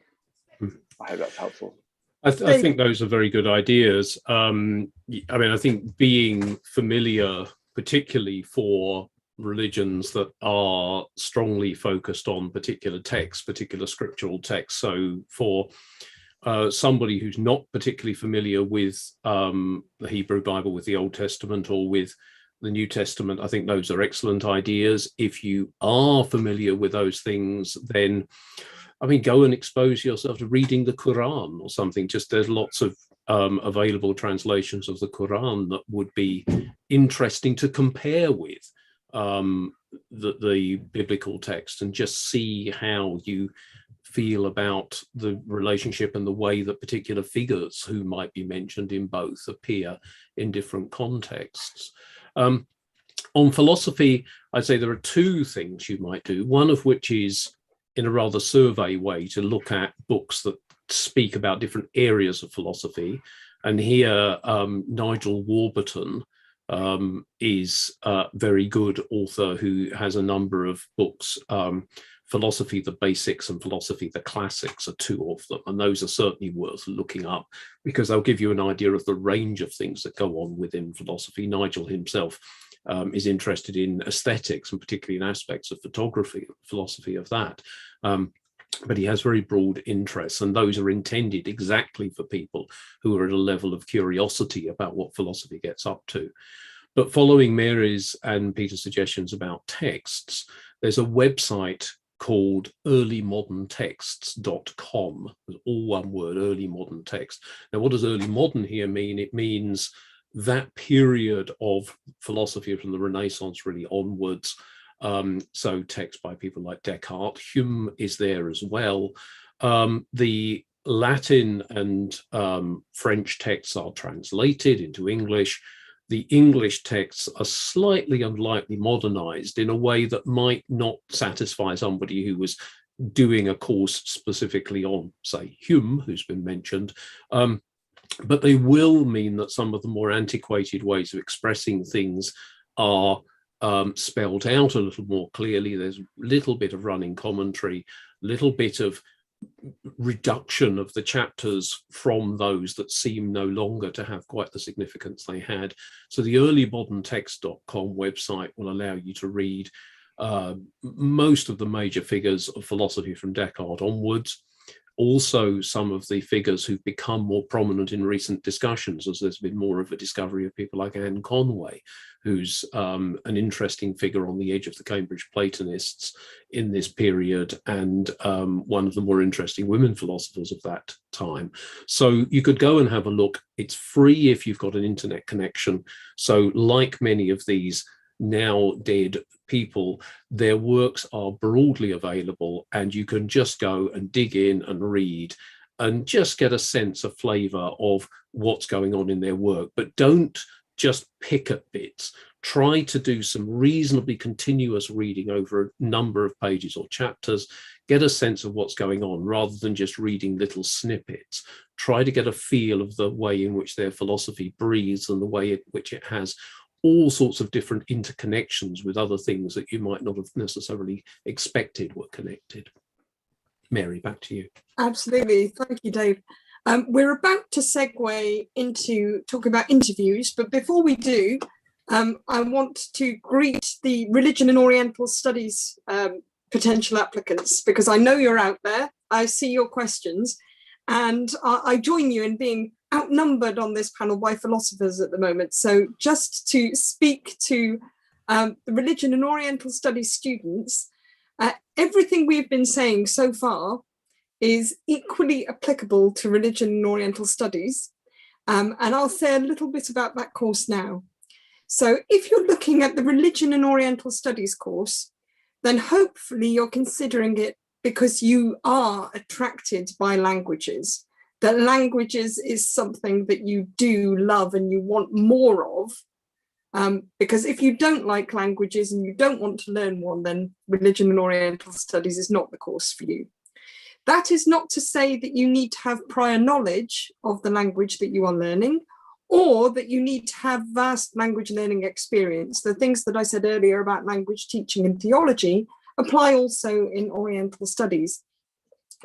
I hope that's helpful. I think those are very good ideas. I mean, I think being familiar, particularly for religions that are strongly focused on particular texts, particular scriptural texts. So for somebody who's not particularly familiar with the Hebrew Bible, with the Old Testament or with the New Testament, I think those are excellent ideas. If you are familiar with those things, then I mean, go and expose yourself to reading the Quran or something. Just there's lots of available translations of the Quran that would be interesting to compare with the biblical text, and just see how you feel about the relationship and the way that particular figures who might be mentioned in both appear in different contexts. On philosophy, I'd say there are two things you might do, one of which is, in a rather survey way, to look at books that speak about different areas of philosophy. And here, Nigel Warburton is a very good author who has a number of books. Philosophy, the Basics, and Philosophy, the Classics are two of them. And those are certainly worth looking up, because they'll give you an idea of the range of things that go on within philosophy. Nigel himself is interested in aesthetics, and particularly in aspects of photography, philosophy of that. But he has very broad interests, and those are intended exactly for people who are at a level of curiosity about what philosophy gets up to. But following Mary's and Peter's suggestions about texts, there's a website called earlymoderntexts.com. All one word, early modern text. Now, what does early modern here mean? It means that period of philosophy from the Renaissance really onwards. So texts by people like Descartes. Hume is there as well. The Latin and French texts are translated into English. the English texts are slightly and lightly modernized in a way that might not satisfy somebody who was doing a course specifically on, say, Hume, who's been mentioned. But they will mean that some of the more antiquated ways of expressing things are spelled out a little more clearly. There's a little bit of running commentary, little bit of reduction of the chapters from those that seem no longer to have quite the significance they had. So the earlymoderntext.com website will allow you to read most of the major figures of philosophy from Descartes onwards. Also, some of the figures who've become more prominent in recent discussions, as there's been more of a discovery of people like Anne Conway, who's an interesting figure on the edge of the Cambridge Platonists in this period, and one of the more interesting women philosophers of that time. So you could go and have a look. It's free if you've got an internet connection. So like many of these now dead people, their works are broadly available, and you can just go and dig in and read and just get a sense, a flavor of what's going on in their work. But don't just pick at bits. Try to do some reasonably continuous reading over a number of pages or chapters. Get a sense of what's going on rather than just reading little snippets. Try to get a feel of the way in which their philosophy breathes and the way in which it has all sorts of different interconnections with other things that you might not have necessarily expected were connected. Mary, back to you. Absolutely. Thank you, Dave. We're about to segue into talking about interviews, but before we do, I want to greet the Religion and Oriental Studies potential applicants, because I know you're out there. I see your questions, and I join you in being outnumbered on this panel by philosophers at the moment. So just to speak to the Religion and Oriental Studies students, everything we've been saying so far is equally applicable to Religion and Oriental Studies. And I'll say a little bit about that course now. So if you're looking at the Religion and Oriental Studies course, then hopefully you're considering it because you are attracted by languages, that languages is something that you do love and you want more of. Because if you don't like languages and you don't want to learn one, then Religion and Oriental Studies is not the course for you. That is not to say that you need to have prior knowledge of the language that you are learning, or that you need to have vast language learning experience. The things that I said earlier about language teaching and theology apply also in Oriental Studies.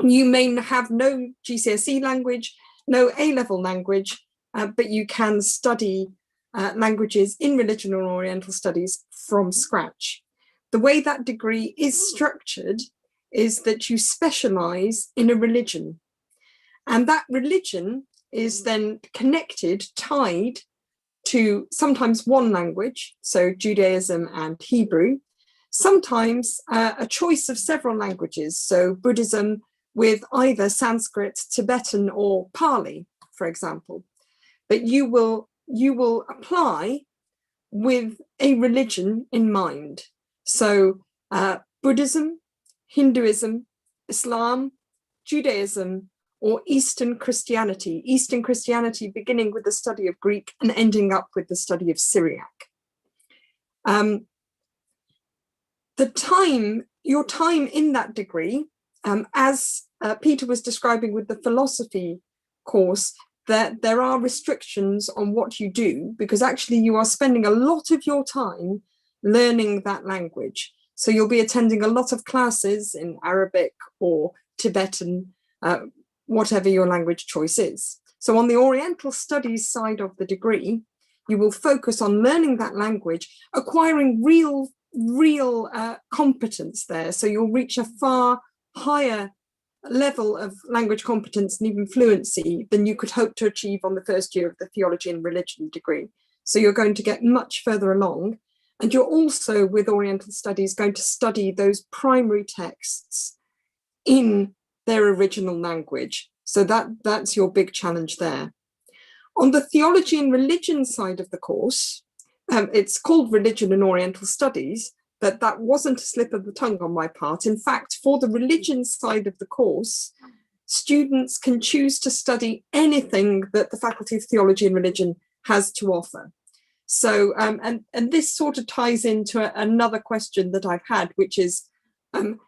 You may have no GCSE language, no A-level language, but you can study languages in Religion or Oriental Studies from scratch. The way that degree is structured is that you specialize in a religion, and that religion is then connected, tied to sometimes one language, so Judaism and Hebrew, sometimes a choice of several languages, so Buddhism with either Sanskrit, Tibetan, or Pali, for example. But you will apply with a religion in mind. So Buddhism, Hinduism, Islam, Judaism, or Eastern Christianity beginning with the study of Greek and ending up with the study of Syriac. Your time in that degree, as Peter was describing with the philosophy course, that there are restrictions on what you do, because actually you are spending a lot of your time learning that language. So you'll be attending a lot of classes in Arabic or Tibetan, whatever your language choice is. So on the Oriental Studies side of the degree, you will focus on learning that language, acquiring real competence there. So you'll reach a far higher level of language competence and even fluency than you could hope to achieve on the first year of the Theology and Religion degree. So you're going to get much further along. And you're also, with Oriental Studies, going to study those primary texts in their original language. So that's your big challenge there. On the Theology and Religion side of the course, it's called Religion and Oriental Studies, but that wasn't a slip of the tongue on my part. In fact, for the religion side of the course, students can choose to study anything that the Faculty of Theology and Religion has to offer. So, and this sort of ties into another question that I've had, which is, in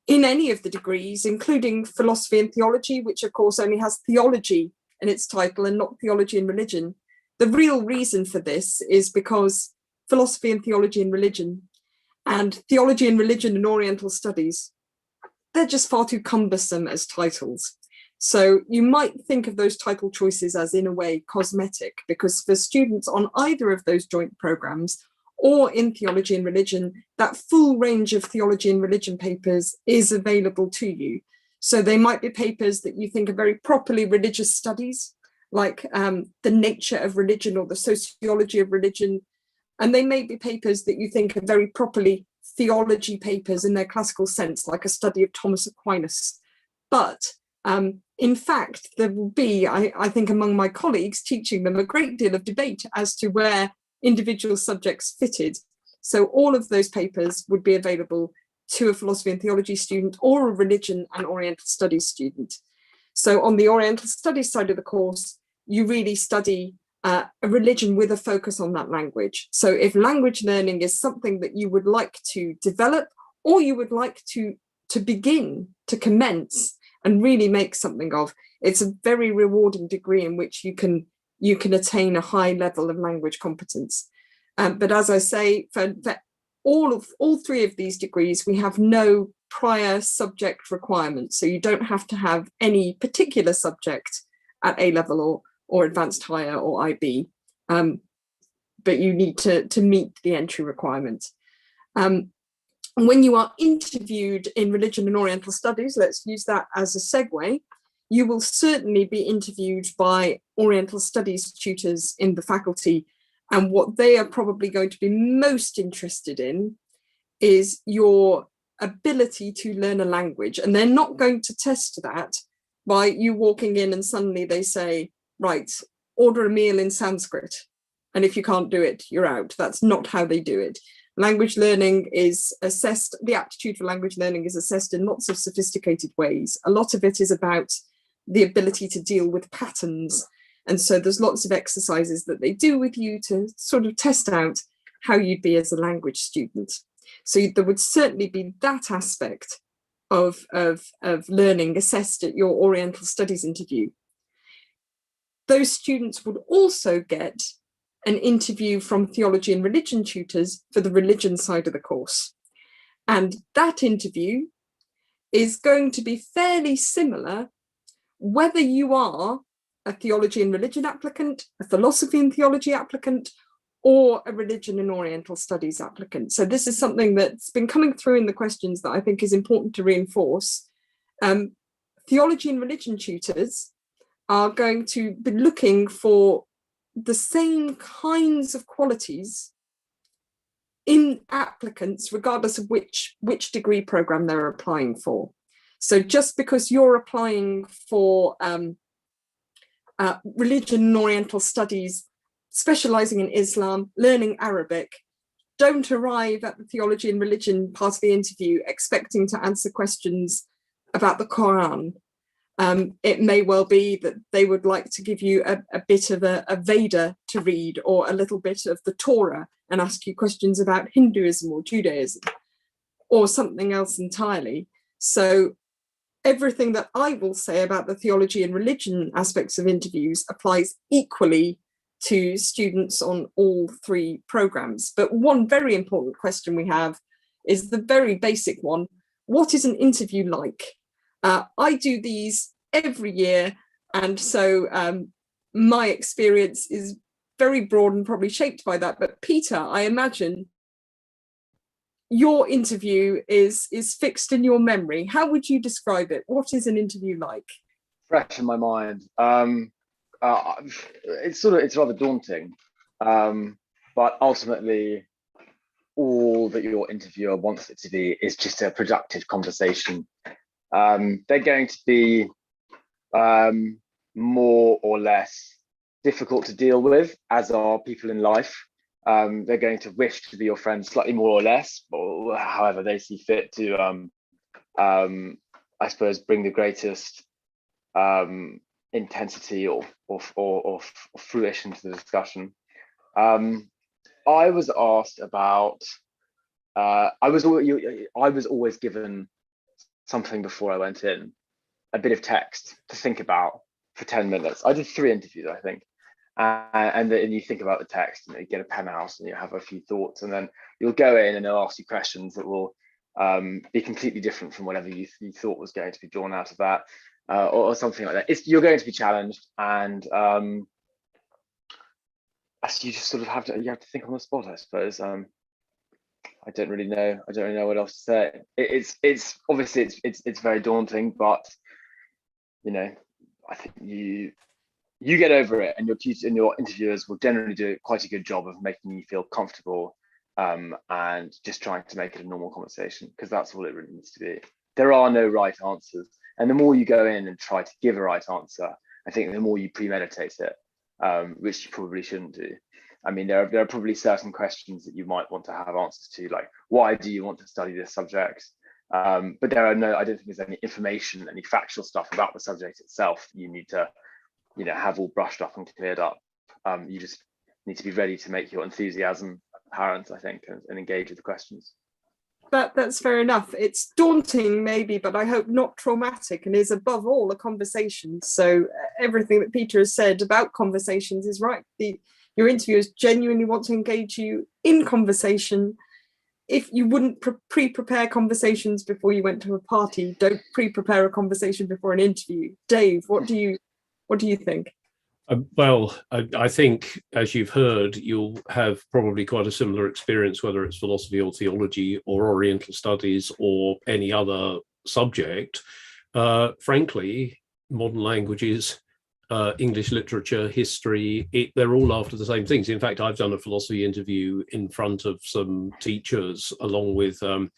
any of the degrees, including philosophy and theology, which of course only has theology in its title and not theology and religion, the real reason for this is because philosophy and theology and religion, and theology and religion and Oriental studies, they're just far too cumbersome as titles. So you might think of those title choices as, in a way, cosmetic, because for students on either of those joint programs or in theology and religion, that full range of theology and religion papers is available to you. So they might be papers that you think are very properly religious studies, like the nature of religion or the sociology of religion. And they may be papers that you think are very properly theology papers in their classical sense, like a study of Thomas Aquinas. But in fact, there will be, I think, among my colleagues teaching them, a great deal of debate as to where individual subjects fitted. So all of those papers would be available to a philosophy and theology student or a religion and Oriental studies student. So on the Oriental studies side of the course, you really study a religion with a focus on that language. So if language learning is something that you would like to develop, or you would like to begin, to commence, and really make something of, it's a very rewarding degree in which you can attain a high level of language competence. But as I say, for all three of these degrees, we have no prior subject requirements. So you don't have to have any particular subject at A level or advanced higher or IB, but you need to meet the entry requirement. When you are interviewed in religion and Oriental studies, let's use that as a segue, you will certainly be interviewed by Oriental studies tutors in the faculty. And what they are probably going to be most interested in is your ability to learn a language. And they're not going to test that by you walking in and suddenly they say, right, order a meal in Sanskrit. And if you can't do it, you're out. That's not how they do it. Language learning is assessed, the aptitude for language learning is assessed in lots of sophisticated ways. A lot of it is about the ability to deal with patterns. And so there's lots of exercises that they do with you to sort of test out how you'd be as a language student. So there would certainly be that aspect of learning assessed at your Oriental studies interview. Those students would also get an interview from theology and religion tutors for the religion side of the course. And that interview is going to be fairly similar whether you are a theology and religion applicant, a philosophy and theology applicant, or a religion and Oriental studies applicant. So this is something that's been coming through in the questions that I think is important to reinforce. Theology and religion tutors are going to be looking for the same kinds of qualities in applicants, regardless of which degree program they're applying for. So just because you're applying for religion and Oriental studies, specializing in Islam, learning Arabic, don't arrive at the theology and religion part of the interview expecting to answer questions about the Quran. It may well be that they would like to give you a bit of a Veda to read, or a little bit of the Torah, and ask you questions about Hinduism or Judaism, or something else entirely. So everything that I will say about the theology and religion aspects of interviews applies equally to students on all three programs. But one very important question we have is the very basic one: what is an interview like? I do these every year, and so my experience is very broad and probably shaped by that. But Peter, I imagine your interview is fixed in your memory. How would you describe it? What is an interview like? Fresh in my mind. It's rather daunting, but ultimately, all that your interviewer wants it to be is just a productive conversation. They're going to be more or less difficult to deal with, as are people in life. They're going to wish to be your friend slightly more or less, or however they see fit to, I suppose, bring the greatest intensity or fruition to the discussion. I was asked about. I was always given something before I went in, a bit of text to think about for 10 minutes. I did 3 interviews, I think. And then you think about the text and you get a pen out and you have a few thoughts, and then you'll go in and they'll ask you questions that will be completely different from whatever you thought was going to be drawn out of that, or something like that. You're going to be challenged, and you just sort of have to think on the spot, I suppose. I don't really know what else to say. It's obviously it's very daunting, but I think you get over it, and your teachers and your interviewers will generally do quite a good job of making you feel comfortable, and just trying to make it a normal conversation, because that's all it really needs to be. There are no right answers, and the more you go in and try to give a right answer, I think the more you premeditate it, which you probably shouldn't do. I mean, there are probably certain questions that you might want to have answers to, like, why do you want to study this subject? But I don't think there's any information, any factual stuff about the subject itself you need to have all brushed up and cleared up. You just need to be ready to make your enthusiasm apparent, I think, and engage with the questions. That's fair enough. It's daunting maybe, but I hope not traumatic, and is above all a conversation. So everything that Peter has said about conversations is right. Your interviewers genuinely want to engage you in conversation. If you wouldn't pre-prepare conversations before you went to a party, don't pre-prepare a conversation before an interview. Dave, what do you think? Well, I think, as you've heard, you'll have probably quite a similar experience, whether it's philosophy or theology or Oriental studies or any other subject. Frankly, modern languages, English literature, history, they're all after the same things. In fact, I've done a philosophy interview in front of some teachers, along with, so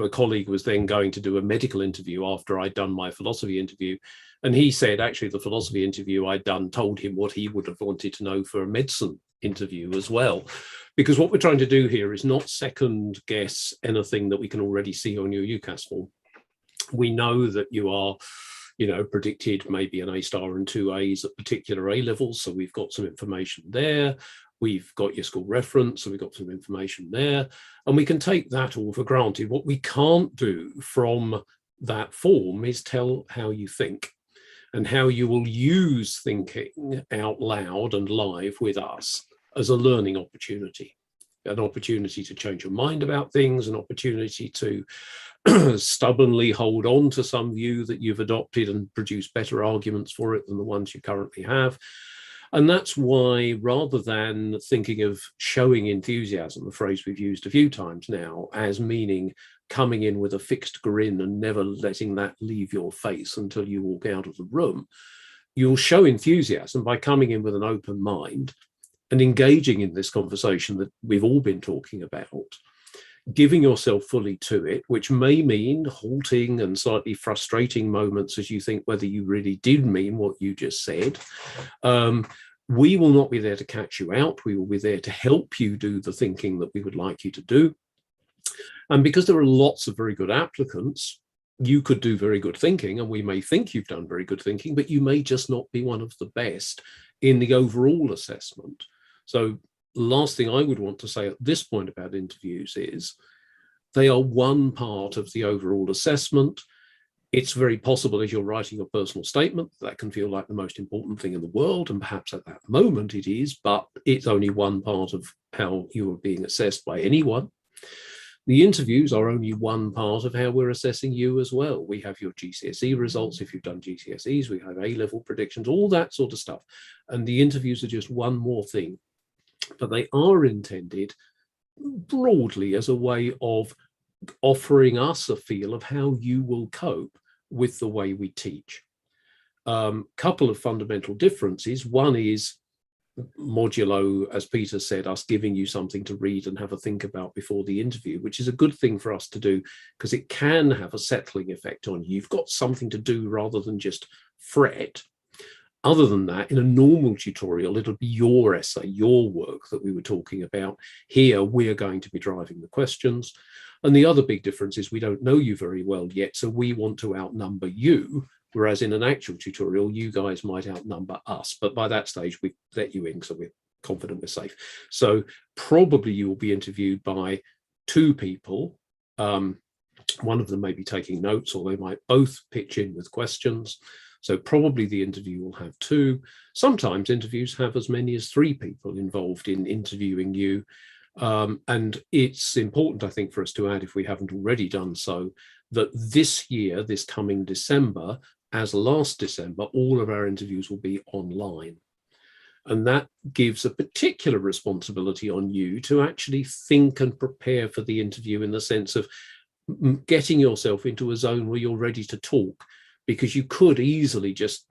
a colleague was then going to do a medical interview after I'd done my philosophy interview. And he said, actually, the philosophy interview I'd done told him what he would have wanted to know for a medicine interview as well. Because what we're trying to do here is not second guess anything that we can already see on your UCAS form. We know that you are predicted maybe an A star and 2 A's at particular A levels. So we've got some information there. We've got your school reference, so we've got some information there. And we can take that all for granted. What we can't do from that form is tell how you think and how you will use thinking out loud and live with us as a learning opportunity. An opportunity to change your mind about things, an opportunity to stubbornly hold on to some view that you've adopted and produce better arguments for it than the ones you currently have. And that's why, rather than thinking of showing enthusiasm, a phrase we've used a few times now, as meaning coming in with a fixed grin and never letting that leave your face until you walk out of the room, you'll show enthusiasm by coming in with an open mind and engaging in this conversation that we've all been talking about, giving yourself fully to it, which may mean halting and slightly frustrating moments as you think whether you really did mean what you just said. We will not be there to catch you out. We will be there to help you do the thinking that we would like you to do. And because there are lots of very good applicants, you could do very good thinking, and we may think you've done very good thinking, but you may just not be one of the best in the overall assessment. So the last thing I would want to say at this point about interviews is they are one part of the overall assessment. It's very possible, as you're writing a personal statement, that can feel like the most important thing in the world, and perhaps at that moment it is, but it's only one part of how you are being assessed by anyone. The interviews are only one part of how we're assessing you as well. We have your GCSE results, if you've done GCSEs, we have A-level predictions, all that sort of stuff. And the interviews are just one more thing. But they are intended broadly as a way of offering us a feel of how you will cope with the way we teach. Couple of fundamental differences. One is modulo, as Peter said, us giving you something to read and have a think about before the interview, which is a good thing for us to do because it can have a settling effect on you. You've got something to do rather than just fret. Other than that, in a normal tutorial, it'll be your essay, your work that we were talking about. Here, we're going to be driving the questions. And the other big difference is we don't know you very well yet, so we want to outnumber you, whereas in an actual tutorial, you guys might outnumber us. But by that stage, we've let you in, so we're confident we're safe. So probably you will be interviewed by two people. One of them may be taking notes, or they might both pitch in with questions. So probably the interview will have two. Sometimes interviews have as many as three people involved in interviewing you. And it's important, I think, for us to add, if we haven't already done so, that this year, this coming December, as last December, all of our interviews will be online. And that gives a particular responsibility on you to actually think and prepare for the interview, in the sense of getting yourself into a zone where you're ready to talk, because you could easily just,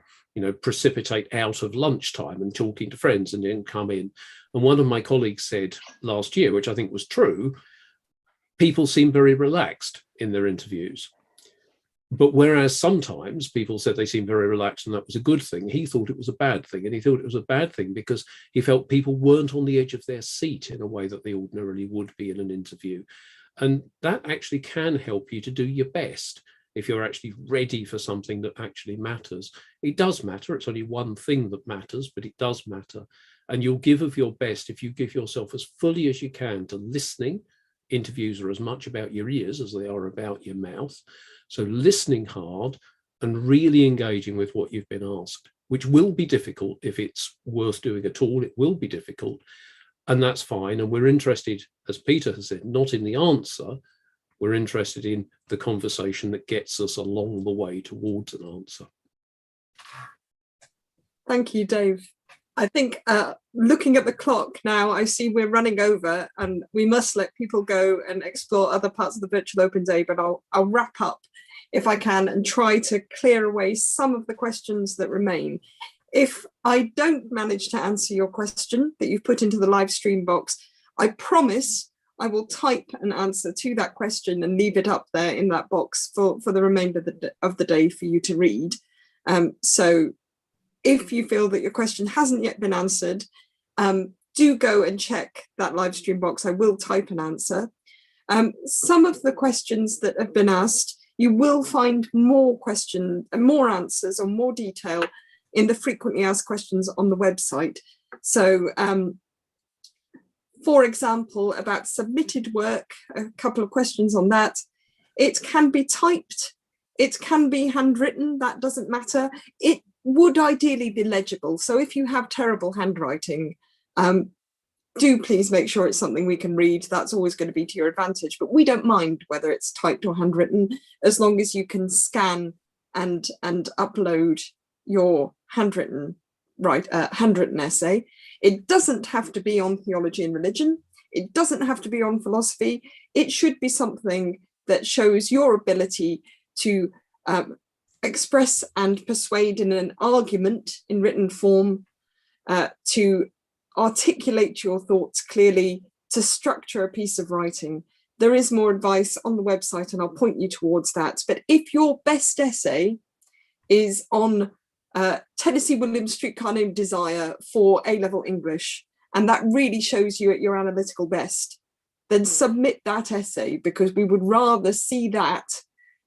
precipitate out of lunchtime and talking to friends and then come in. And one of my colleagues said last year, which I think was true, people seem very relaxed in their interviews. But whereas sometimes people said they seemed very relaxed and that was a good thing, he thought it was a bad thing. And he thought it was a bad thing because he felt people weren't on the edge of their seat in a way that they ordinarily would be in an interview. And that actually can help you to do your best if you're actually ready for something that actually matters. It does matter. It's only one thing that matters, but it does matter. And you'll give of your best if you give yourself as fully as you can to listening. Interviews are as much about your ears as they are about your mouth. So listening hard and really engaging with what you've been asked, which will be difficult. If it's worth doing at all, it will be difficult. And that's fine. And we're interested, as Peter has said, not in the answer. We're interested in the conversation that gets us along the way towards an answer. Thank you, Dave. I think looking at the clock now, I see we're running over and we must let people go and explore other parts of the Virtual Open Day, but I'll wrap up if I can and try to clear away some of the questions that remain. If I don't manage to answer your question that you've put into the live stream box, I promise I will type an answer to that question and leave it up there in that box for the remainder of the day for you to read. So if you feel that your question hasn't yet been answered, do go and check that live stream box. I will type an answer. Some of the questions that have been asked, you will find more answers or more detail in the frequently asked questions on the website. So for example, about submitted work, a couple of questions on that. It can be typed, it can be handwritten, that doesn't matter. It would ideally be legible. So if you have terrible handwriting, do please make sure it's something we can read. That's always going to be to your advantage, but we don't mind whether it's typed or handwritten, as long as you can scan and upload your handwritten essay. It doesn't have to be on theology and religion. It doesn't have to be on philosophy. It should be something that shows your ability to express and persuade in an argument in written form, to articulate your thoughts clearly, to structure a piece of writing. There is more advice on the website and I'll point you towards that. But if your best essay is on Tennessee Williams Streetcar Named Desire for A-level English, and that really shows you at your analytical best, then submit that essay, because we would rather see that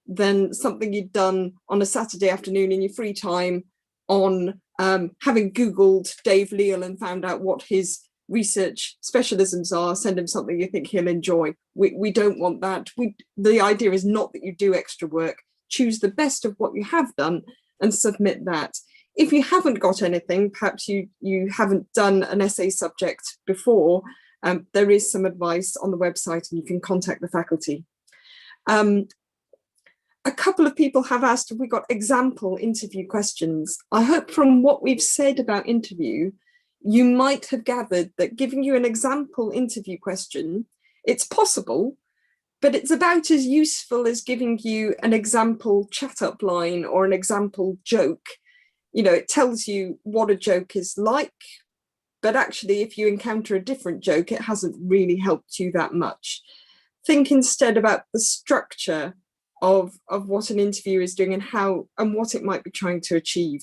than something you'd done on a Saturday afternoon in your free time on having Googled Dave Leal and found out what his research specialisms are. Send him something you think he'll enjoy. We don't want that. The idea is not that you do extra work. Choose the best of what you have done and submit that. If you haven't got anything, perhaps you haven't done an essay subject before, there is some advice on the website and you can contact the faculty. A couple of people have asked, have we got example interview questions? I hope from what we've said about interview, you might have gathered that giving you an example interview question, it's possible, but it's about as useful as giving you an example chat-up line or an example joke. It tells you what a joke is like, but actually if you encounter a different joke, it hasn't really helped you that much. Think instead about the structure of what an interview is doing and what it might be trying to achieve.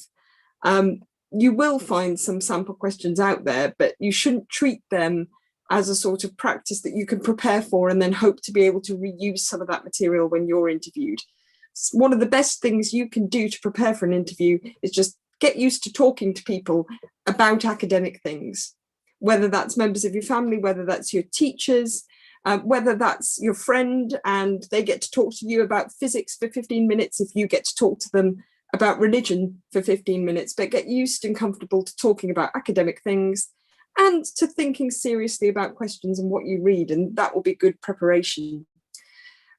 You will find some sample questions out there, but you shouldn't treat them as a sort of practice that you can prepare for and then hope to be able to reuse some of that material when you're interviewed. One of the best things you can do to prepare for an interview is just get used to talking to people about academic things. whether that's members of your family, whether that's your teachers, whether that's your friend and they get to talk to you about physics for 15 minutes, if you get to talk to them about religion for 15 minutes, but get used and comfortable to talking about academic things and to thinking seriously about questions and what you read, and that will be good preparation.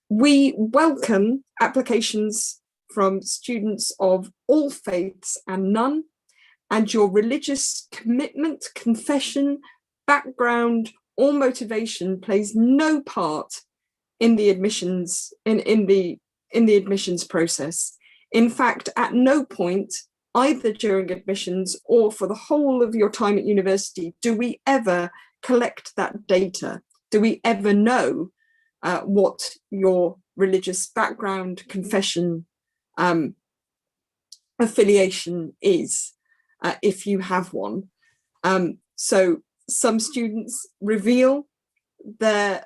We welcome applications from students of all faiths and none, and your religious commitment, confession, background, or motivation plays no part in the admissions in the admissions process. In fact, at no point, either during admissions or for the whole of your time at university, do we ever collect that data. Do we ever know what your religious background, confession, affiliation is, if you have one. So some students reveal their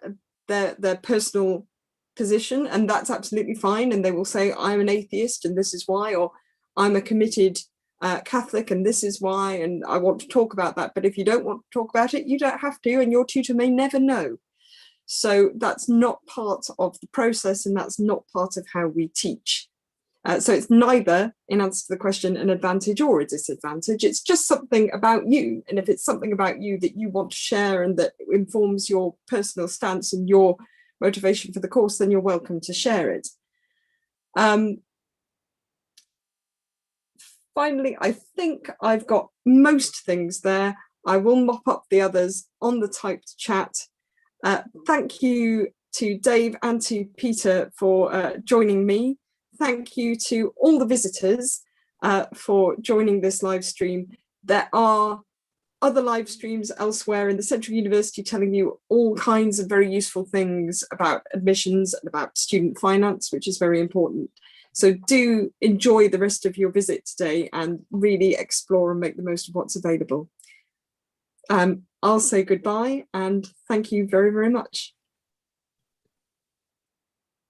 personal position, and that's absolutely fine, and they will say, I'm an atheist and this is why, or I'm a committed Catholic and this is why, and I want to talk about that. But if you don't want to talk about it, you don't have to, and your tutor may never know. So that's not part of the process, and that's not part of how we teach. So it's neither, in answer to the question, an advantage or a disadvantage. It's just something about you. And if it's something about you that you want to share and that informs your personal stance and your motivation for the course, then you're welcome to share it. Finally, I think I've got most things there. I will mop up the others on the typed chat. Thank you to Dave and to Peter for joining me. Thank you to all the visitors for joining this live stream. There are other live streams elsewhere in the Central University telling you all kinds of very useful things about admissions and about student finance, which is very important. So do enjoy the rest of your visit today and really explore and make the most of what's available. I'll say goodbye and thank you very, very much.